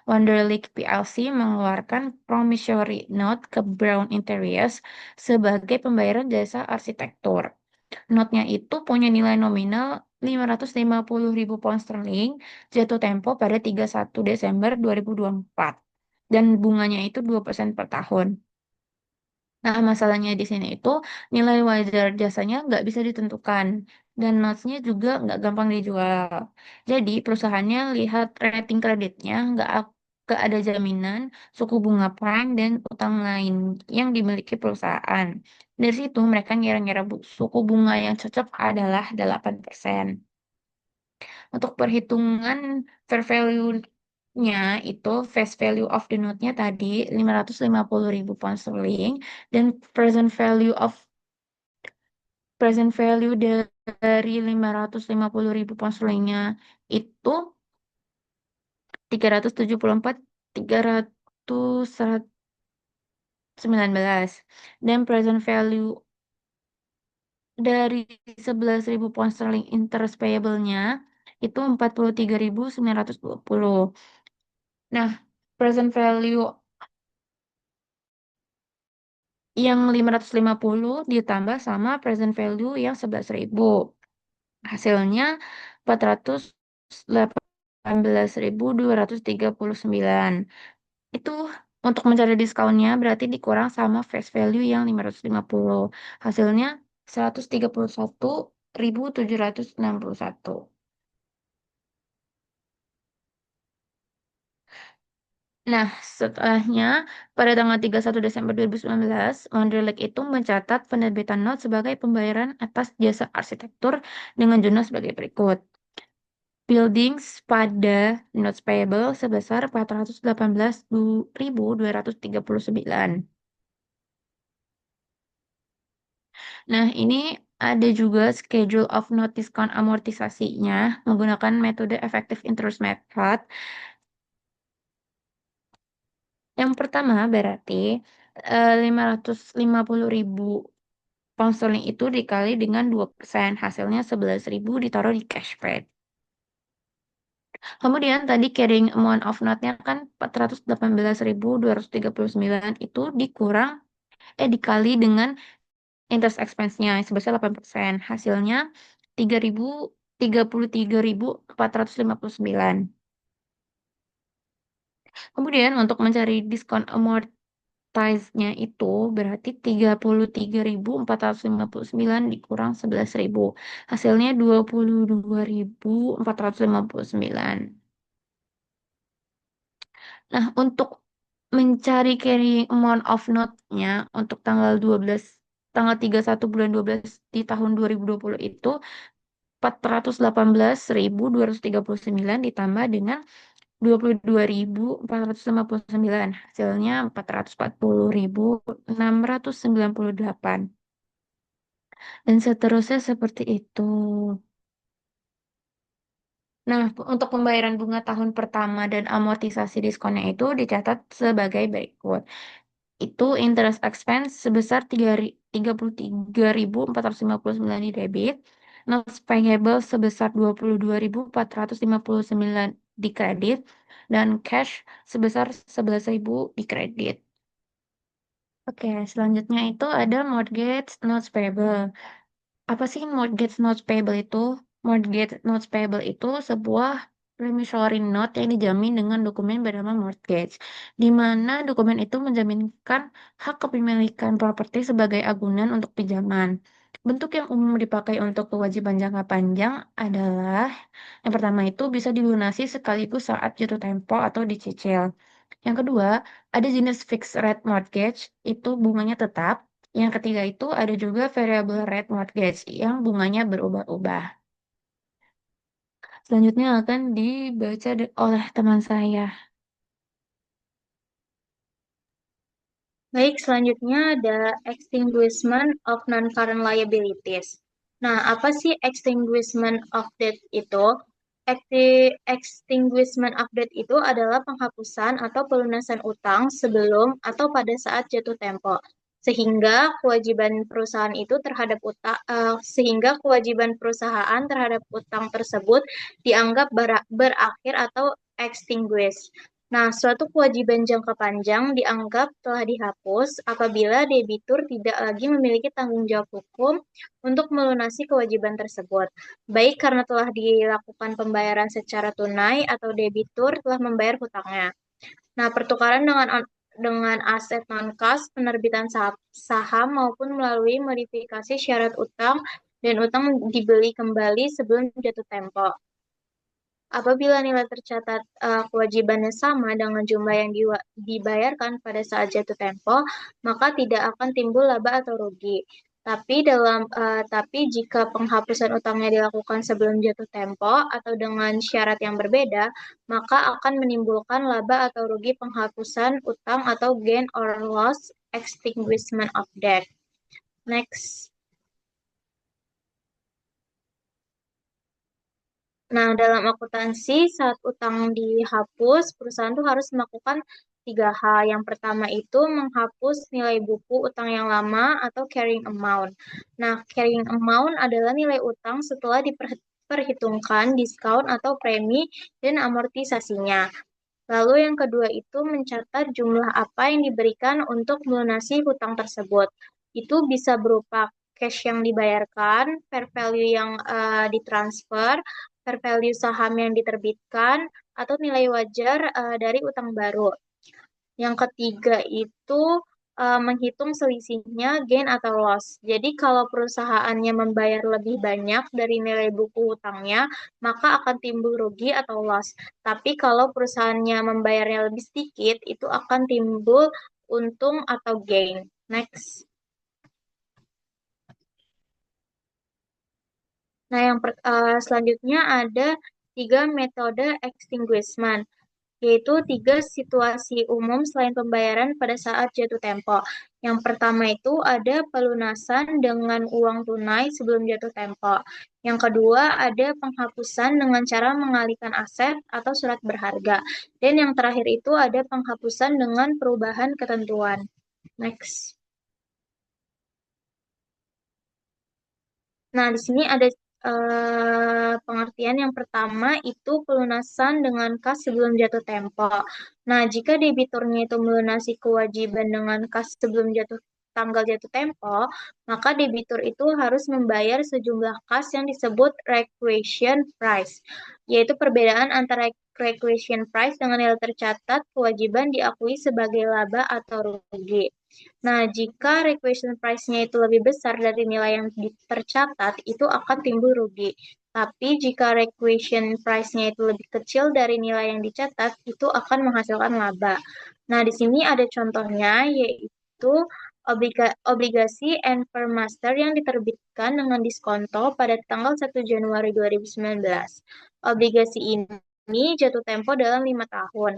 Wonderlic PLC mengeluarkan promissory note ke Brown Interiors sebagai pembayaran jasa arsitektur. Notnya itu punya nilai nominal 550.000 pound sterling, jatuh tempo pada 31 Desember 2024. Dan bunganya itu 2% per tahun. Nah, masalahnya di sini itu nilai wajar jasanya nggak bisa ditentukan dan notes-nya juga nggak gampang dijual. Jadi, perusahaannya lihat rating kreditnya, nggak ada jaminan, suku bunga prime, dan utang lain yang dimiliki perusahaan. Dari situ, mereka ngira-ngira suku bunga yang cocok adalah 8%. Untuk perhitungan fair value-nya itu face value of the note-nya tadi 550.000 pound sterling dan present value dari 550.000 pound sterlingnya itu 370.319 dan present value dari 11.000 pound sterling interest payable-nya itu 43.920. Nah, present value yang 550 ditambah sama present value yang 11.000. Hasilnya 418.239. Itu untuk mencari diskonnya berarti dikurang sama face value yang 550. Hasilnya 131.761. Nah, setelahnya, pada tanggal 31 Desember 2019, Wonderlic itu mencatat penerbitan not sebagai pembayaran atas jasa arsitektur dengan jumlah sebagai berikut. Buildings pada notes payable sebesar 418.239. Nah, ini ada juga schedule of note discount amortisasinya menggunakan metode effective interest method. Yang pertama berarti 550.000 pound sterling itu dikali dengan 2%, hasilnya 11.000 ditaruh di cashpad. Kemudian tadi carrying amount of note-nya kan 418.239 itu dikali dengan interest expense-nya sebesar 8%. Hasilnya 33.459. Kemudian untuk mencari diskon amortize-nya itu berarti 33.459 dikurang 11.000. Hasilnya 22.459. Nah, untuk mencari carrying amount of note-nya untuk tanggal 31 bulan 12 di tahun 2020 itu 418.239 ditambah dengan 22.459, hasilnya 440.698. Dan seterusnya seperti itu. Nah, untuk pembayaran bunga tahun pertama dan amortisasi diskonnya itu dicatat sebagai berikut. Itu interest expense sebesar 33.459 di debit, notes payable sebesar 22.459 di kredit, dan cash sebesar 11.000 di kredit. Oke, selanjutnya itu ada mortgage notes payable. Apa sih mortgage notes payable itu? Mortgage notes payable itu sebuah promissory note yang dijamin dengan dokumen bernama mortgage, di mana dokumen itu menjaminkan hak kepemilikan properti sebagai agunan untuk pinjaman. Bentuk yang umum dipakai untuk kewajiban jangka panjang adalah yang pertama itu bisa dilunasi sekaligus saat jatuh tempo atau dicicil. Yang kedua, ada jenis fixed rate mortgage, itu bunganya tetap. Yang ketiga itu ada juga variable rate mortgage yang bunganya berubah-ubah. Selanjutnya akan dibaca oleh teman saya. Baik, selanjutnya ada extinguishment of non-current liabilities. Nah, apa sih extinguishment of debt itu? Extinguishment of debt itu adalah penghapusan atau pelunasan utang sebelum atau pada saat jatuh tempo. Sehingga kewajiban perusahaan terhadap utang tersebut dianggap berakhir atau extinguished. Nah, suatu kewajiban jangka panjang dianggap telah dihapus apabila debitur tidak lagi memiliki tanggung jawab hukum untuk melunasi kewajiban tersebut, baik karena telah dilakukan pembayaran secara tunai atau debitur telah membayar hutangnya. Nah, pertukaran dengan aset non-kas, penerbitan saham maupun melalui modifikasi syarat utang dan utang dibeli kembali sebelum jatuh tempo. Apabila nilai tercatat kewajibannya sama dengan jumlah yang dibayarkan pada saat jatuh tempo, maka tidak akan timbul laba atau rugi. Tapi jika penghapusan utangnya dilakukan sebelum jatuh tempo atau dengan syarat yang berbeda, maka akan menimbulkan laba atau rugi penghapusan utang atau gain or loss extinguishment of debt. Next. Nah, dalam akuntansi, saat utang dihapus, perusahaan tuh harus melakukan tiga hal. Yang pertama itu menghapus nilai buku utang yang lama atau carrying amount. Nah, carrying amount adalah nilai utang setelah diperhitungkan diskon atau premi dan amortisasinya. Lalu yang kedua itu mencatat jumlah apa yang diberikan untuk melunasi hutang tersebut. Itu bisa berupa cash yang dibayarkan, fair value yang ditransfer, fair value saham yang diterbitkan, atau nilai wajar dari utang baru. Yang ketiga itu menghitung selisihnya gain atau loss. Jadi kalau perusahaannya membayar lebih banyak dari nilai buku hutangnya, maka akan timbul rugi atau loss. Tapi kalau perusahaannya membayarnya lebih sedikit, itu akan timbul untung atau gain. Next. Nah, selanjutnya ada 3 metode extinguishment, yaitu 3 situasi umum selain pembayaran pada saat jatuh tempo. Yang pertama itu ada pelunasan dengan uang tunai sebelum jatuh tempo. Yang kedua ada penghapusan dengan cara mengalihkan aset atau surat berharga. Dan yang terakhir itu ada penghapusan dengan perubahan ketentuan. Next. Nah, di sini ada pengertian yang pertama itu pelunasan dengan kas sebelum jatuh tempo. Nah, jika debiturnya itu melunasi kewajiban dengan kas sebelum tanggal jatuh tempo, maka debitur itu harus membayar sejumlah kas yang disebut requisition price, yaitu perbedaan antara requisition price dengan nilai tercatat kewajiban diakui sebagai laba atau rugi. Nah, jika requisition price-nya itu lebih besar dari nilai yang tercatat, itu akan timbul rugi. Tapi jika requisition price-nya itu lebih kecil dari nilai yang dicatat, itu akan menghasilkan laba. Nah, di sini ada contohnya, yaitu obligasi Master yang diterbitkan dengan diskonto pada tanggal 1 Januari 2019. Obligasi ini jatuh tempo dalam 5 tahun.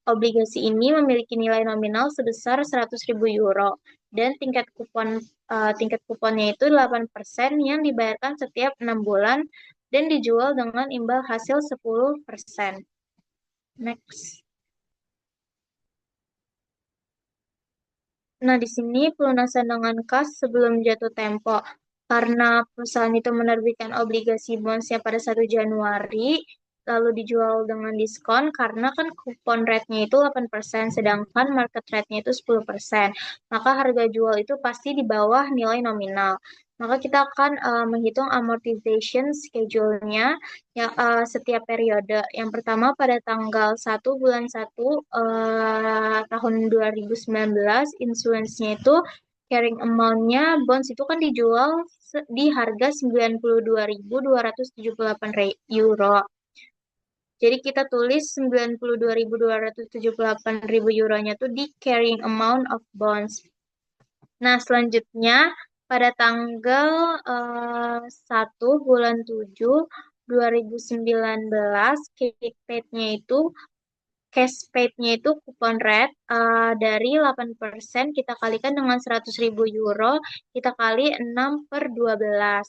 Obligasi ini memiliki nilai nominal sebesar 100.000 euro dan tingkat kuponnya itu 8% yang dibayarkan setiap 6 bulan dan dijual dengan imbal hasil 10%. Next. Nah, di sini pelunasan dengan kas sebelum jatuh tempo. Karena perusahaan itu menerbitkan obligasi bondsnya pada 1 Januari, lalu dijual dengan diskon karena kan kupon rate-nya itu 8%, sedangkan market rate-nya itu 10%. Maka harga jual itu pasti di bawah nilai nominal. Maka kita akan menghitung amortization schedule-nya yang setiap periode. Yang pertama pada tanggal 1 bulan 1 tahun 2019, issuance-nya itu carrying amount-nya bonds itu kan dijual di harga 92.278 euro. Jadi kita tulis 92.278 euronya tuh di carrying amount of bonds. Nah, selanjutnya pada tanggal 1 bulan 7 2019, cash paid-nya itu kupon rate dari 8% kita kalikan dengan 100.000 euro, kita kali 6 per 12,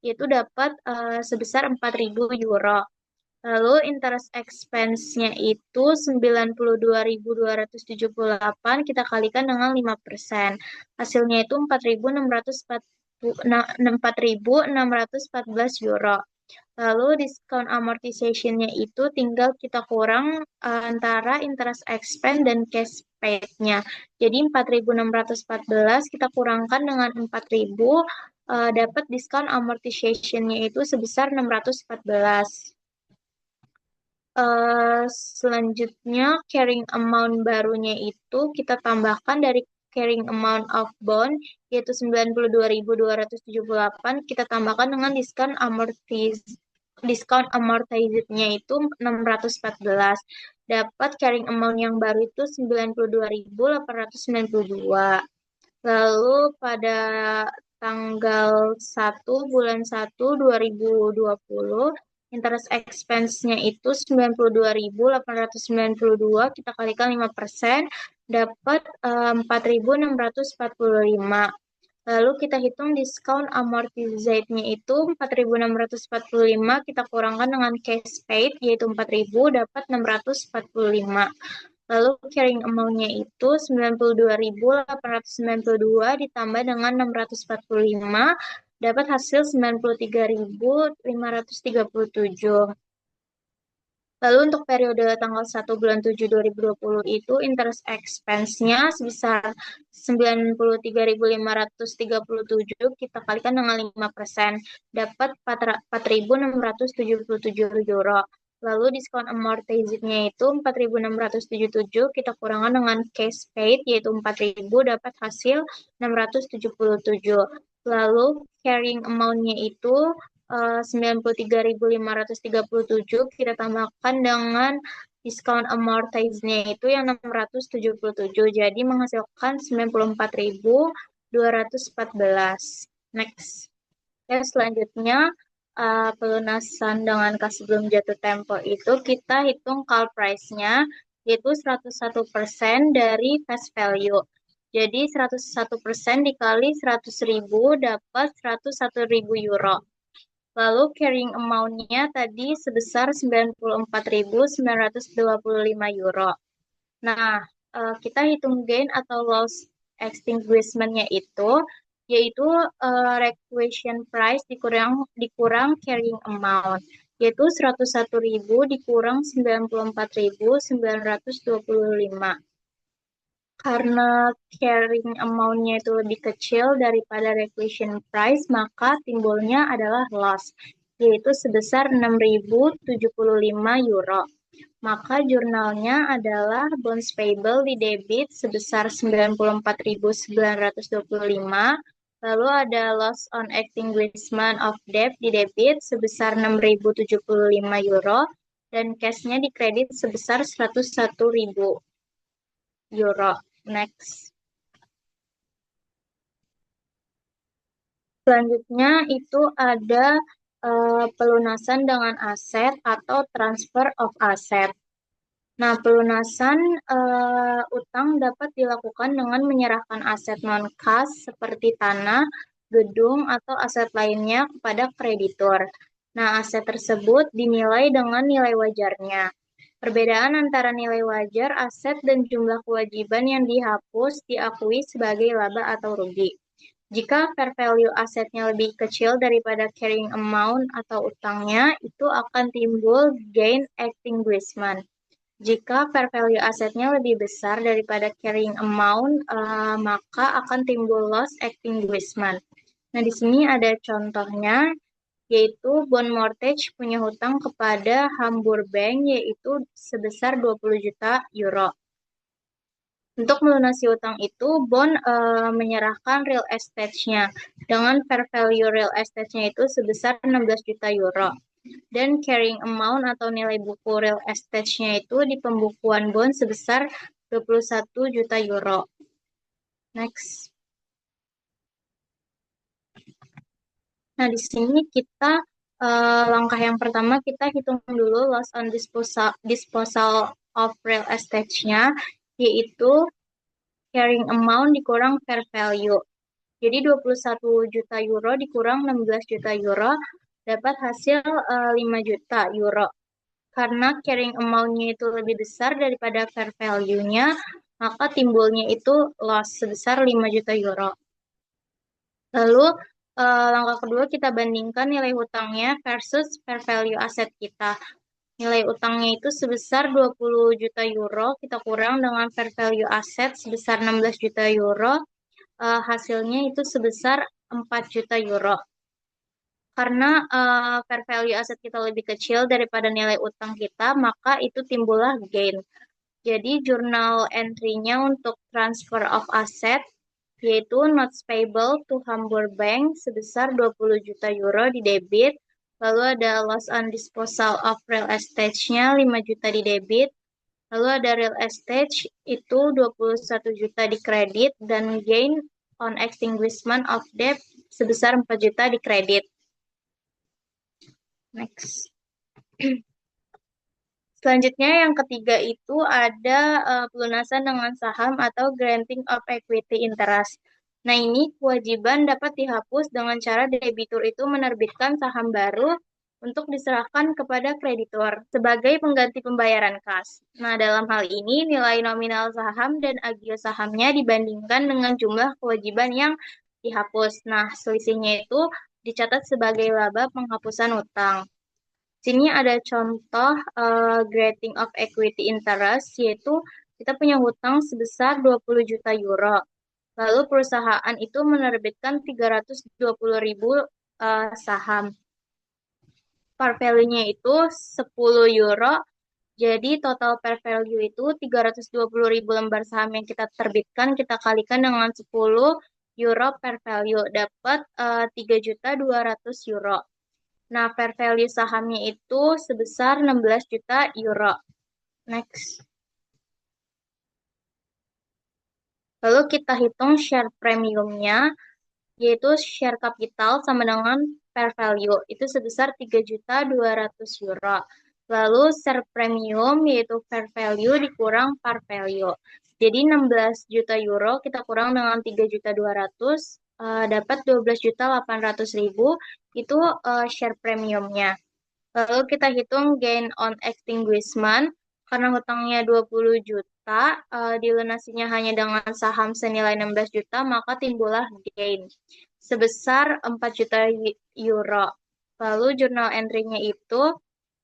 yaitu dapat sebesar 4.000 euro. Lalu interest expense-nya itu 92.278 kita kalikan dengan 5%. Hasilnya itu 4.614 euro. Lalu discount amortization-nya itu tinggal kita kurang antara interest expense dan cash paid-nya. Jadi 4.614 kita kurangkan dengan 4.000, dapat discount amortization-nya itu sebesar 614. Selanjutnya carrying amount barunya itu kita tambahkan dari carrying amount of bond, yaitu 92.278, kita tambahkan dengan diskon amortized-nya itu 614. Dapat carrying amount yang baru itu 92.892. Lalu pada tanggal 1 bulan 1 2020, interest expense-nya itu 92.892, kita kalikan 5%, dapat 4.645. Lalu kita hitung diskon amortized-nya itu 4.645, kita kurangkan dengan cash paid, yaitu 4.000, dapat 645. Lalu carrying amount-nya itu 92.892 ditambah dengan 645, dapat hasil 93.537. Lalu untuk periode tanggal 1 bulan 7 2020 itu interest expense-nya sebesar 93.537, kita kalikan dengan 5%, dapat 4.677 euro. Lalu diskon amortizingnya itu 4.677, kita kurangkan dengan cash paid yaitu 4.000, dapat hasil 677. Lalu carrying amount-nya itu 93.537, kita tambahkan dengan diskon amortizingnya itu yang 677, jadi menghasilkan 94.214. Next. Ya, selanjutnya pelunasan dengan kas sebelum jatuh tempo itu kita hitung call price-nya yaitu 101% dari face value. Jadi 101% dikali 100.000 dapat 101.000 euro. Lalu carrying amount-nya tadi sebesar 94.925 euro. Nah, kita hitung gain atau loss extinguishment-nya itu yaitu requisition price dikurang carrying amount, yaitu 101.000 dikurang 94.925. Karena carrying amount-nya itu lebih kecil daripada requisition price, maka timbulnya adalah loss, yaitu sebesar 6.075 euro. Maka jurnalnya adalah bonds payable di debit sebesar 94.925, lalu ada loss on extinguishment of debt di debit sebesar 6.075 euro, dan cashnya di kredit sebesar 101.000 euro. Next. Selanjutnya itu ada pelunasan dengan aset atau transfer of asset. Nah, pelunasan utang dapat dilakukan dengan menyerahkan aset non-kas seperti tanah, gedung, atau aset lainnya kepada kreditur. Nah, aset tersebut dinilai dengan nilai wajarnya. Perbedaan antara nilai wajar aset dan jumlah kewajiban yang dihapus diakui sebagai laba atau rugi. Jika fair value asetnya lebih kecil daripada carrying amount atau utangnya, itu akan timbul gain extinguishment. Jika fair value asetnya lebih besar daripada carrying amount, maka akan timbul loss extinguishment. Nah, di sini ada contohnya, yaitu bond mortgage punya hutang kepada Hamburg Bank, yaitu sebesar 20 juta euro. Untuk melunasi utang itu, bond menyerahkan real estate-nya dengan fair value real estate-nya itu sebesar 16 juta euro. Dan carrying amount atau nilai buku real estate-nya itu di pembukuan bond sebesar 21 juta euro. Next. Nah, di sini kita langkah yang pertama kita hitung dulu loss on disposal of real estate-nya, yaitu carrying amount dikurang fair value. Jadi 21 juta euro dikurang 16 juta euro dapat hasil 5 juta euro. Karena carrying amount-nya itu lebih besar daripada fair value-nya, maka timbulnya itu loss sebesar 5 juta euro. Lalu langkah kedua kita bandingkan nilai hutangnya versus fair value aset kita. Nilai utangnya itu sebesar 20 juta euro, kita kurang dengan fair value aset sebesar 16 juta euro, hasilnya itu sebesar 4 juta euro. Karena fair value aset kita lebih kecil daripada nilai utang kita, maka itu timbullah gain. Jadi jurnal entry-nya untuk transfer of asset yaitu notes payable to Hamburg Bank sebesar 20 juta euro di debit, lalu ada loss on disposal of real estate-nya 5 juta di debit, lalu ada real estate itu 21 juta di kredit, dan gain on extinguishment of debt sebesar 4 juta di kredit. Next. Selanjutnya yang ketiga itu ada pelunasan dengan saham atau granting of equity interest. Nah, ini kewajiban dapat dihapus dengan cara debitur itu menerbitkan saham baru untuk diserahkan kepada kreditor sebagai pengganti pembayaran kas. Nah, dalam hal ini nilai nominal saham dan agio sahamnya dibandingkan dengan jumlah kewajiban yang dihapus. Nah, selisihnya itu dicatat sebagai laba penghapusan utang. Sini ada contoh granting of equity interest, yaitu kita punya hutang sebesar 20 juta euro. Lalu perusahaan itu menerbitkan 320.000 saham. par value-nya itu 10 euro. Jadi total par value itu 320.000 lembar saham yang kita terbitkan, kita kalikan dengan 10 euro per value, dapat 3.200.000 euro. Nah, fair value sahamnya itu sebesar 16 juta euro. Next. Lalu kita hitung share premiumnya, yaitu share capital sama dengan fair value, itu sebesar 3.200.000 euro. Lalu share premium, yaitu fair value dikurang par value. Jadi 16 juta euro kita kurang dengan 3.200.000, dapat 12.800.000, itu share premiumnya. Lalu kita hitung gain on extinguishment, karena hutangnya 20 juta, dilunasinya hanya dengan saham senilai 16 juta, maka timbullah gain sebesar 4 juta euro. Lalu journal entry-nya itu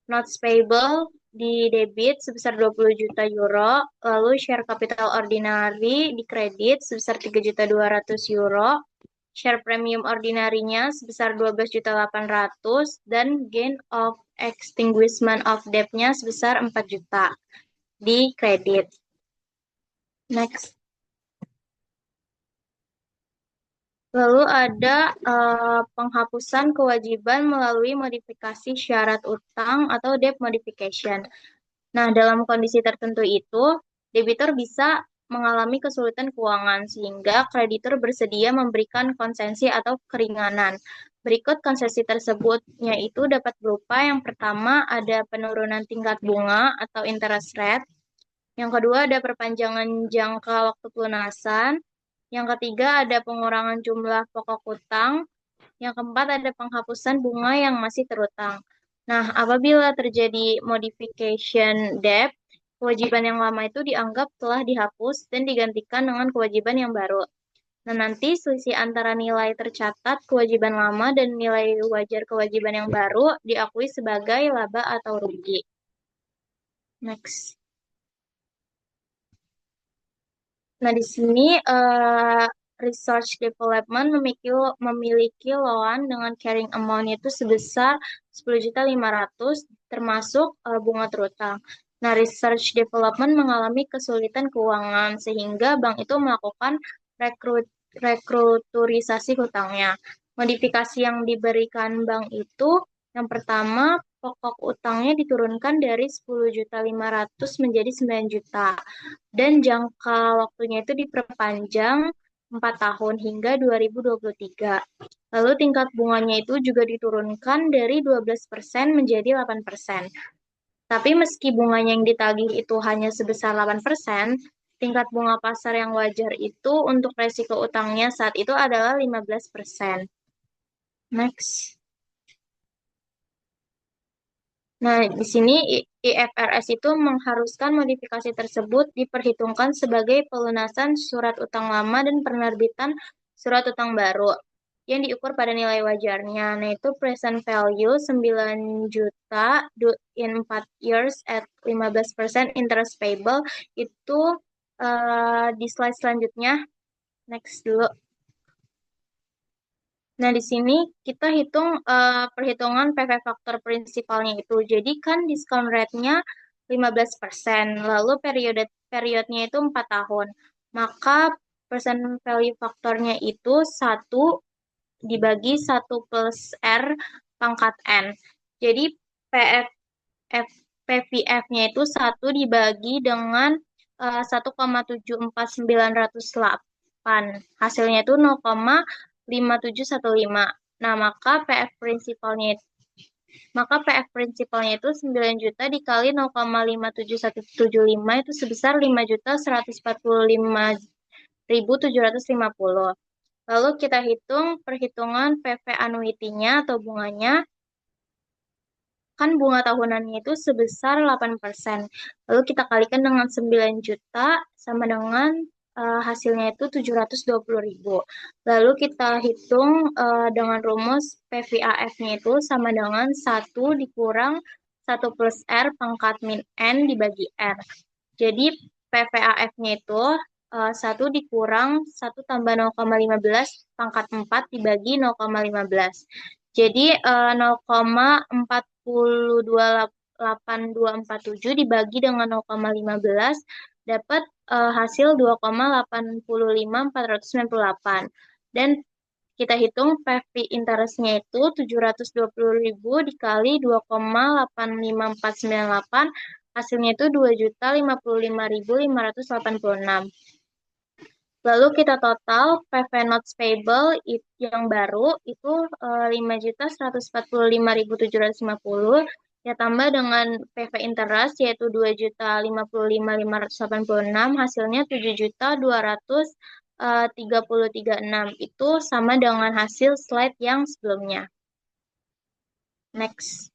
notes payable di debit sebesar 20 juta euro, lalu share capital ordinary di kredit sebesar 3.200.000 euro, share premium ordinarinya sebesar 12.800.000 dan gain of extinguishment of debt-nya sebesar 4 juta di kredit. Next. Lalu ada penghapusan kewajiban melalui modifikasi syarat utang atau debt modification. Nah, dalam kondisi tertentu itu, debitur bisa mengalami kesulitan keuangan sehingga kreditur bersedia memberikan konsesi atau keringanan. Berikut konsesi tersebutnya itu dapat berupa yang pertama ada penurunan tingkat bunga atau interest rate, yang kedua ada perpanjangan jangka waktu pelunasan, yang ketiga ada pengurangan jumlah pokok utang, yang keempat ada penghapusan bunga yang masih terutang. Nah, apabila terjadi modification debt, kewajiban yang lama itu dianggap telah dihapus dan digantikan dengan kewajiban yang baru. Nah, nanti selisih antara nilai tercatat kewajiban lama dan nilai wajar kewajiban yang baru diakui sebagai laba atau rugi. Next. Nah, di sini research development memiliki loan dengan carrying amount itu sebesar 10.500.000 termasuk bunga terutang. Nah, research development mengalami kesulitan keuangan sehingga bank itu melakukan rekruturisasi hutangnya. Modifikasi yang diberikan bank itu yang pertama, pokok utangnya diturunkan dari 10.500.000 menjadi 9 juta. Dan jangka waktunya itu diperpanjang 4 tahun hingga 2023. Lalu tingkat bunganya itu juga diturunkan dari 12% menjadi 8%. Tapi meski bunganya yang ditagih itu hanya sebesar 8%, tingkat bunga pasar yang wajar itu untuk resiko utangnya saat itu adalah 15%. Next. Nah, di sini IFRS itu mengharuskan modifikasi tersebut diperhitungkan sebagai pelunasan surat utang lama dan penerbitan surat utang baru yang diukur pada nilai wajarnya. Nah, itu present value 9 juta in 4 years at 15% interest payable itu di slide selanjutnya. Next dulu. Nah, di sini kita hitung perhitungan PV faktor prinsipalnya itu. Jadi kan diskon rate-nya 15%, lalu periodnya itu 4 tahun. Maka percent value faktornya itu 1 dibagi 1 plus R pangkat N. Jadi PVF-nya itu 1 dibagi dengan 1,74908. Hasilnya itu 0,5715. Nah, maka PF prinsipalnya itu 9 juta dikali 0,57175 itu sebesar 5.145.750. Lalu kita hitung perhitungan PV annuity-nya atau bunganya. Kan bunga tahunannya itu sebesar 8%. Lalu kita kalikan dengan 9 juta sama dengan hasilnya itu 720.000. Lalu kita hitung dengan rumus PVAF-nya itu sama dengan 1 dikurang 1 plus R pangkat min N dibagi R. Jadi PVAF-nya itu 1 dikurang 1 tambah 0,15 pangkat 4 dibagi 0,15. Jadi 0,8287 dibagi dengan 0,15 dapat hasil 2,85,498. Dan kita hitung PV interestnya itu 720.000 dikali 2,85498, hasilnya itu 2.055.586. Lalu kita total PV notes payable yang baru itu 5.145.750, ya tambah dengan PV interest yaitu 2.055.586, hasilnya 7.233.6. Itu sama dengan hasil slide yang sebelumnya. Next.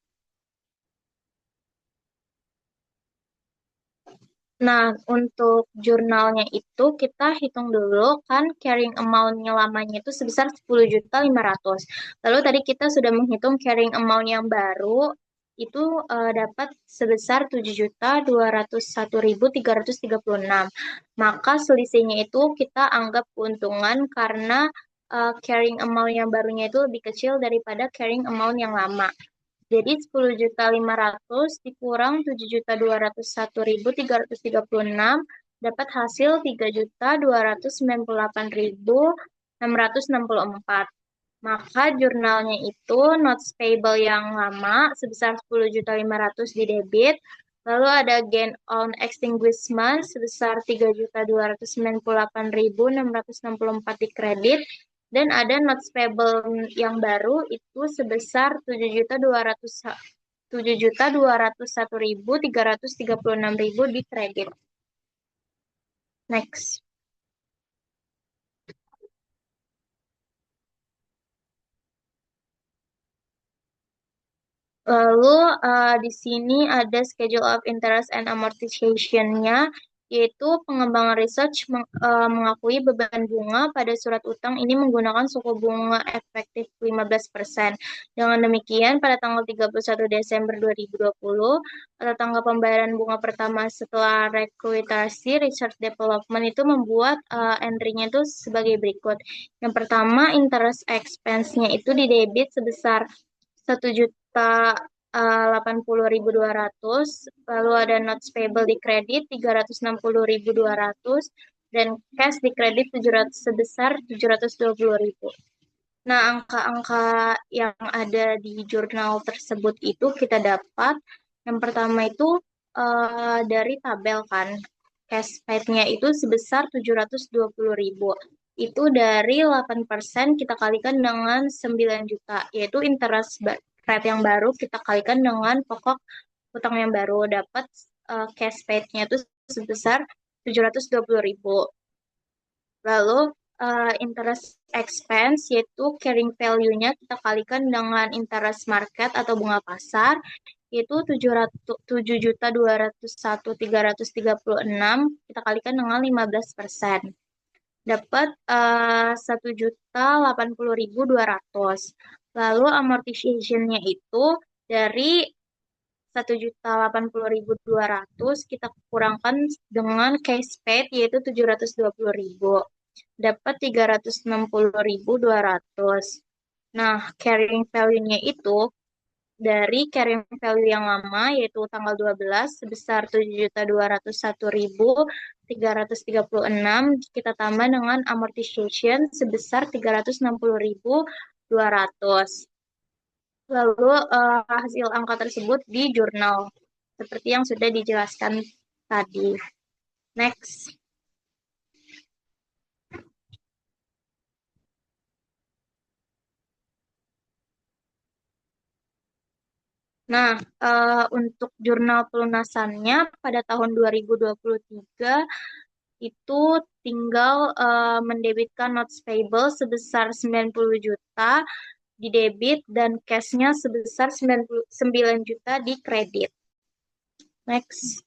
Nah, untuk jurnalnya itu kita hitung dulu kan carrying amount-nya lamanya itu sebesar 10.500.000. Lalu tadi kita sudah menghitung carrying amount yang baru itu dapat sebesar 7.201.336. Maka selisihnya itu kita anggap keuntungan karena carrying amount yang barunya itu lebih kecil daripada carrying amount yang lama. Jadi 10.500.000 dikurang 7.201.336 dapat hasil 3.298.664. Maka jurnalnya itu notes payable yang lama sebesar 10.500.000 di debit, lalu ada gain on extinguishment sebesar 3.298.664 di kredit, dan ada notes payable yang baru itu sebesar 7.201.336 di kredit. Next. Lalu di sini ada schedule of interest and amortization-nya, yaitu pengembangan research mengakui beban bunga pada surat utang ini menggunakan suku bunga efektif 15%. Dengan demikian, pada tanggal 31 Desember 2020, atau tanggal pembayaran bunga pertama setelah rekuitasi research development itu membuat entry-nya itu sebagai berikut. Yang pertama, interest expense-nya itu didebit sebesar 1.080.200, lalu ada notes payable di kredit 360.200, dan cash di kredit sebesar 720.000. Nah, angka-angka yang ada di jurnal tersebut itu kita dapat yang pertama itu dari tabel kan. Cash paid-nya itu sebesar 720.000. Itu dari 8% kita kalikan dengan 9 juta, yaitu interest rate yang baru kita kalikan dengan pokok utang yang baru, dapat cash paid-nya itu sebesar 720.000. Lalu interest expense yaitu carrying value-nya kita kalikan dengan interest market atau bunga pasar, yaitu 7.201.336 kita kalikan dengan 15%. Dapat 1.080.200. Lalu amortization-nya itu dari 1.080.200 kita kurangkan dengan cash paid yaitu 720.000. Dapat 360.200. Nah, carrying value-nya itu dari carrying value yang lama yaitu tanggal 12 sebesar 7.201.336 kita tambah dengan amortization sebesar 360.200. Lalu hasil angka tersebut di jurnal seperti yang sudah dijelaskan tadi. Next. Nah, untuk jurnal pelunasannya pada tahun 2023 itu tinggal mendebitkan notes payable sebesar 90 juta di debit dan cash-nya sebesar 9 juta di kredit. Next.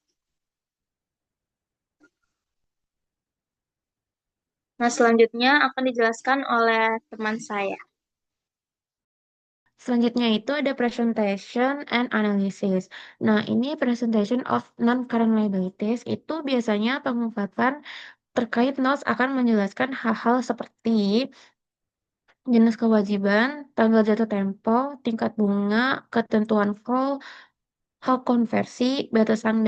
Nah, selanjutnya akan dijelaskan oleh teman saya. Selanjutnya itu ada presentation and analysis. Nah, ini presentation of non-current liabilities itu biasanya pengungkapan terkait notes akan menjelaskan hal-hal seperti jenis kewajiban, tanggal jatuh tempo, tingkat bunga, ketentuan call, hak konversi, batasan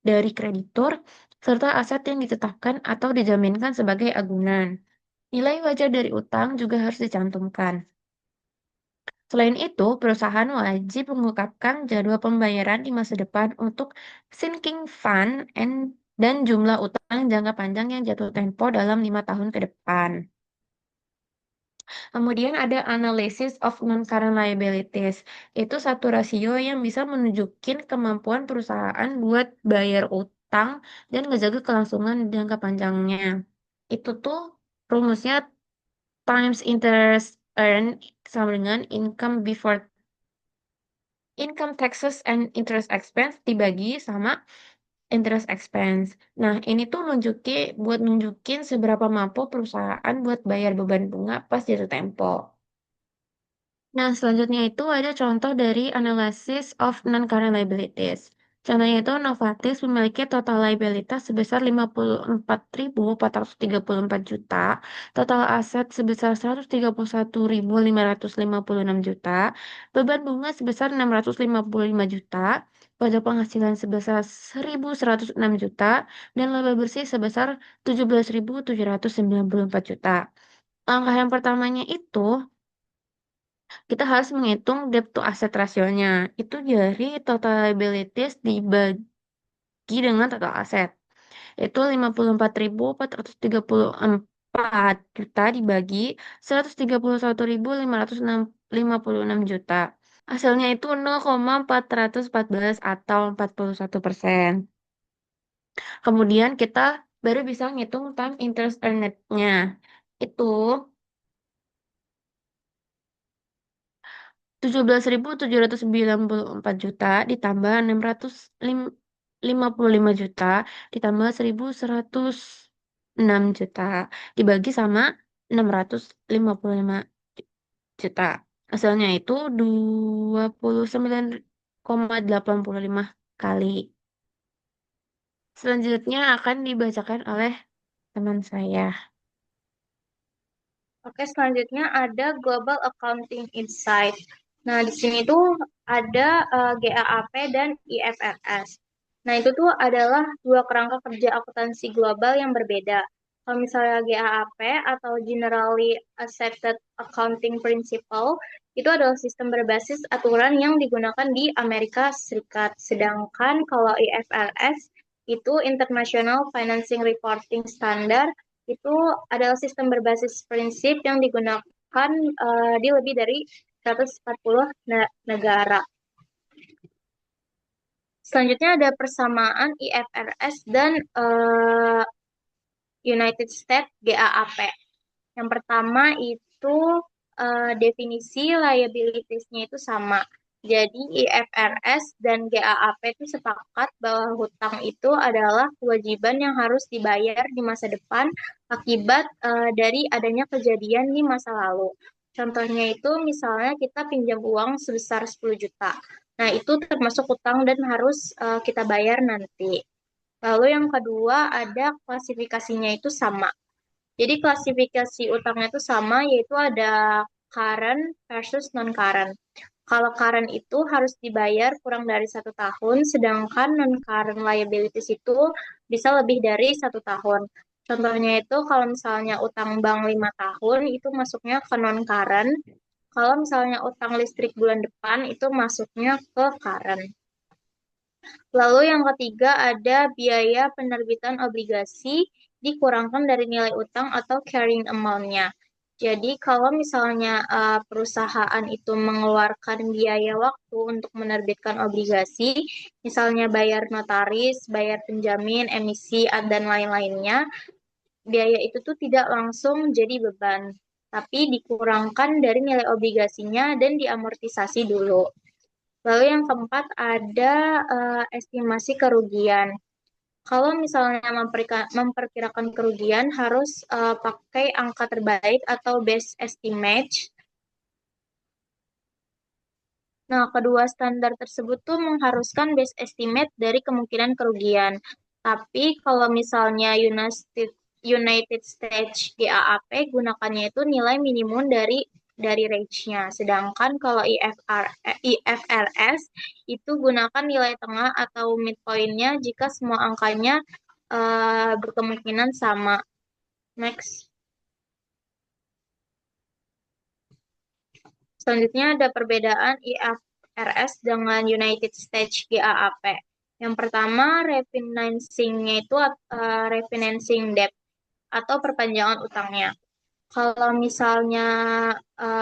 dari kreditur, serta aset yang ditetapkan atau dijaminkan sebagai agunan. Nilai wajar dari utang juga harus dicantumkan. Selain itu, perusahaan wajib mengungkapkan jadwal pembayaran di masa depan untuk sinking fund dan jumlah utang jangka panjang yang jatuh tempo dalam 5 tahun ke depan. Kemudian ada analysis of non-current liabilities. Itu satu rasio yang bisa menunjukin kemampuan perusahaan buat bayar utang dan ngejaga kelangsungan jangka panjangnya. Itu tuh rumusnya times interest earned sama dengan income taxes and interest expense dibagi sama interest expense. Nah, ini tuh nunjukin seberapa mampu perusahaan buat bayar beban bunga pas jatuh tempo. Nah, selanjutnya itu ada contoh dari analysis of non-current liabilities. Contohnya itu Novartis memiliki total liabilitas sebesar 54.434 juta, total aset sebesar 131.556 juta, beban bunga sebesar 655 juta, pajak penghasilan sebesar 1.106 juta, dan laba bersih sebesar 17.794 juta. Langkah yang pertamanya itu kita harus menghitung debt to asset rasionya. Itu dari total liabilities dibagi dengan total aset. Itu 54.434 juta dibagi 131.556 juta. Hasilnya itu 0,414 atau 41%. Kemudian kita baru bisa ngitung time interest earned-nya. Itu 17.794 juta ditambah 655 juta ditambah 1.106 juta dibagi sama 655 juta. Hasilnya itu 29,85 kali. Selanjutnya akan dibacakan oleh teman saya. Oke, selanjutnya ada Global Accounting Insight. Nah, di sini tuh ada GAAP dan IFRS. Nah, itu tuh adalah dua kerangka kerja akuntansi global yang berbeda. Kalau misalnya GAAP atau Generally Accepted Accounting Principle, itu adalah sistem berbasis aturan yang digunakan di Amerika Serikat. Sedangkan kalau IFRS itu International Financing Reporting Standard, itu adalah sistem berbasis prinsip yang digunakan di lebih dari 140 negara. Selanjutnya ada persamaan IFRS dan United States GAAP. Yang pertama itu definisi liabilities-nya itu sama. Jadi IFRS dan GAAP itu sepakat bahwa hutang itu adalah kewajiban yang harus dibayar di masa depan akibat dari adanya kejadian di masa lalu. Contohnya itu misalnya kita pinjam uang sebesar 10 juta. Nah, itu termasuk hutang dan harus kita bayar nanti. Lalu yang kedua ada klasifikasinya itu sama. Jadi klasifikasi utangnya itu sama, yaitu ada current versus non-current. Kalau current itu harus dibayar kurang dari 1 tahun, sedangkan non-current liabilities itu bisa lebih dari 1 tahun. Contohnya itu kalau misalnya utang bank 5 tahun, itu masuknya ke non-current. Kalau misalnya utang listrik bulan depan, itu masuknya ke current. Lalu yang ketiga ada biaya penerbitan obligasi dikurangkan dari nilai utang atau carrying amount-nya. Jadi kalau misalnya perusahaan itu mengeluarkan biaya waktu untuk menerbitkan obligasi, misalnya bayar notaris, bayar penjamin, emisi, dan lain-lainnya, biaya itu tuh tidak langsung jadi beban, tapi dikurangkan dari nilai obligasinya dan diamortisasi dulu. Lalu yang keempat ada estimasi kerugian. Kalau misalnya memperkirakan kerugian harus pakai angka terbaik atau best estimate. Nah, kedua standar tersebut tuh mengharuskan best estimate dari kemungkinan kerugian. Tapi kalau misalnya United United States GAAP, gunakannya itu nilai minimum dari range-nya. Sedangkan kalau IFRS itu gunakan nilai tengah atau midpoint-nya jika semua angkanya berkemungkinan sama. Next. Selanjutnya ada perbedaan IFRS dengan United States GAAP. Yang pertama, refinancing-nya itu refinancing debt atau perpanjangan utangnya. Kalau misalnya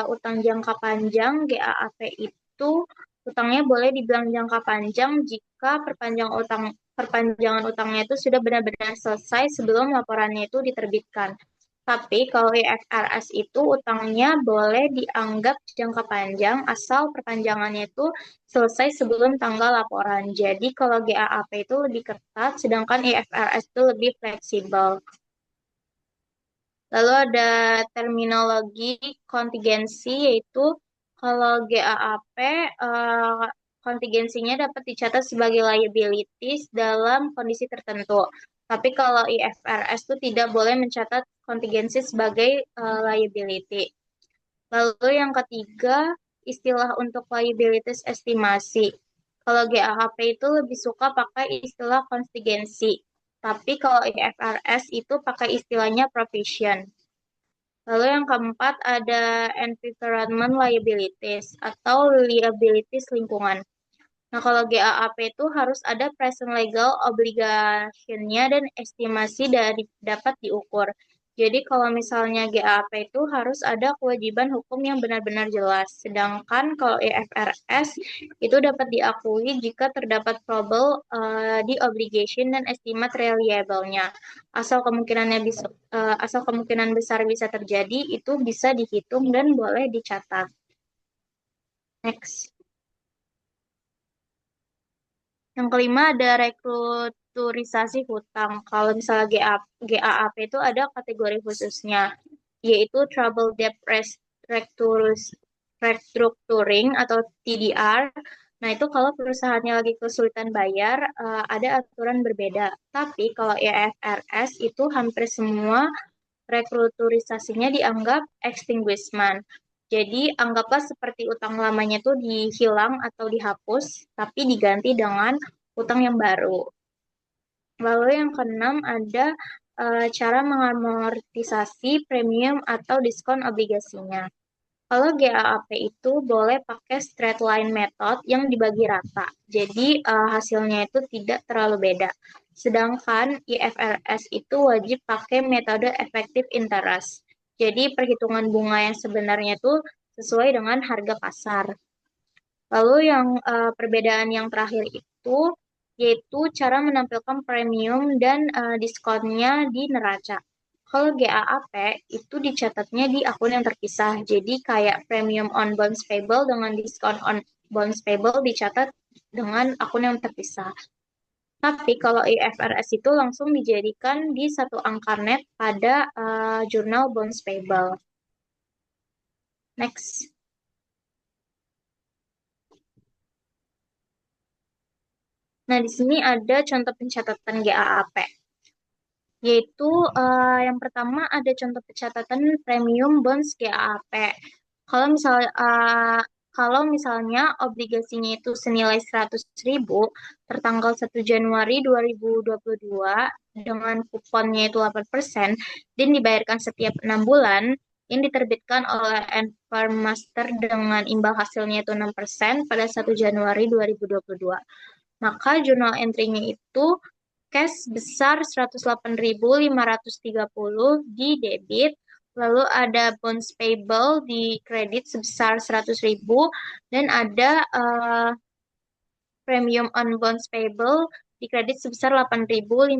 utang jangka panjang GAAP itu utangnya boleh dibilang jangka panjang jika perpanjangan utangnya itu sudah benar-benar selesai sebelum laporannya itu diterbitkan. Tapi kalau IFRS itu utangnya boleh dianggap jangka panjang asal perpanjangannya itu selesai sebelum tanggal laporan. Jadi kalau GAAP itu lebih ketat, sedangkan IFRS itu lebih fleksibel. Lalu ada terminologi kontingensi, yaitu kalau GAAP, kontingensinya dapat dicatat sebagai liabilities dalam kondisi tertentu. Tapi kalau IFRS itu tidak boleh mencatat kontingensi sebagai liability. Lalu yang ketiga, istilah untuk liabilities estimasi. Kalau GAAP itu lebih suka pakai istilah kontingensi. Tapi kalau IFRS itu pakai istilahnya provision. Lalu yang keempat ada environment liabilities atau liabilities lingkungan. Nah, kalau GAAP itu harus ada present legal obligation-nya dan estimasi dari dapat diukur. Jadi kalau misalnya GAAP itu harus ada kewajiban hukum yang benar-benar jelas. Sedangkan kalau IFRS itu dapat diakui jika terdapat probable di obligation dan estimate reliable-nya. Asal kemungkinan besar bisa terjadi, itu bisa dihitung dan boleh dicatat. Next. Yang kelima ada restrukturisasi hutang. Kalau misalnya GAAP itu ada kategori khususnya, yaitu Trouble Debt Restructuring atau TDR. Nah, itu kalau perusahaannya lagi kesulitan bayar, ada aturan berbeda. Tapi kalau IFRS itu hampir semua restrukturisasinya dianggap extinguishment. Jadi anggaplah seperti utang lamanya itu dihilang atau dihapus, tapi diganti dengan utang yang baru. Lalu yang keenam ada cara mengamortisasi premium atau diskon obligasinya. Kalau GAAP itu boleh pakai straight line method yang dibagi rata. Jadi hasilnya itu tidak terlalu beda. Sedangkan IFRS itu wajib pakai metode effective interest. Jadi perhitungan bunga yang sebenarnya itu sesuai dengan harga pasar. Lalu yang perbedaan yang terakhir itu yaitu cara menampilkan premium dan diskonnya di neraca. Kalau GAAP itu dicatatnya di akun yang terpisah. Jadi kayak premium on bonds payable dengan diskon on bonds payable dicatat dengan akun yang terpisah. Tapi kalau IFRS itu langsung dijadikan di satu angka net pada jurnal bonds payable. Next. Nah, di sini ada contoh pencatatan GAAP. Yaitu yang pertama ada contoh pencatatan premium bonds GAAP. Kalau misalnya obligasinya itu senilai 100.000 tertanggal 1 Januari 2022 dengan kuponnya itu 8% dan dibayarkan setiap 6 bulan yang diterbitkan oleh Firm Master dengan imbal hasilnya itu 6% pada 1 Januari 2022. Maka jurnal entry-nya itu cash besar 108.530 di debit, lalu ada bonds payable di kredit sebesar 100.000 dan ada premium on bonds payable di kredit sebesar 8.530.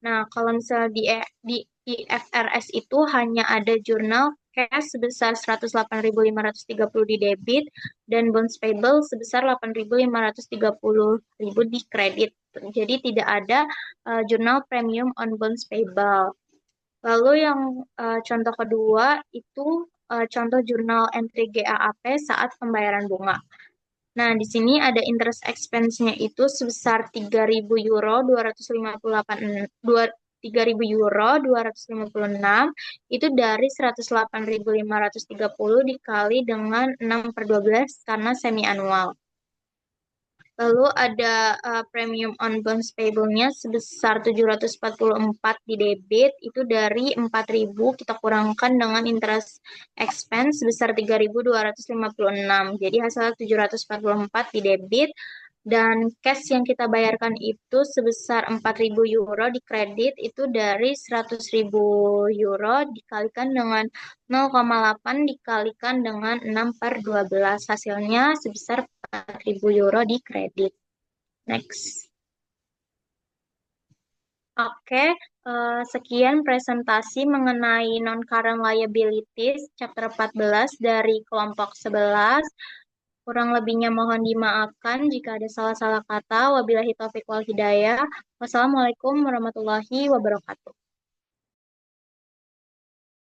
Nah, kalau misalnya di IFRS itu hanya ada jurnal cash sebesar 108.530 di debit dan bonds payable sebesar 8.530.000 di kredit. Jadi tidak ada jurnal premium on bonds payable. Lalu yang contoh kedua itu contoh jurnal entry GAAP saat pembayaran bunga. Nah, di sini ada interest expense-nya itu sebesar 3.000 euro 258 3.000 euro 256 itu dari 108.530 dikali dengan 6/12 karena semi annual. Lalu ada premium on bonds payable-nya sebesar 744 di debit, itu dari 4.000 kita kurangkan dengan interest expense sebesar 3.256. Jadi hasilnya 744 di debit, dan cash yang kita bayarkan itu sebesar 4.000 euro di kredit, itu dari 100.000 euro dikalikan dengan 0,8 dikalikan dengan 6/12. Hasilnya sebesar 4.000 euro di kredit. Next. Oke, sekian presentasi mengenai non-current liabilities chapter 14 dari kelompok 11. Kurang lebihnya mohon dimaafkan jika ada salah-salah kata. Wabillahi taufiq wal hidayah. Wassalamualaikum warahmatullahi wabarakatuh.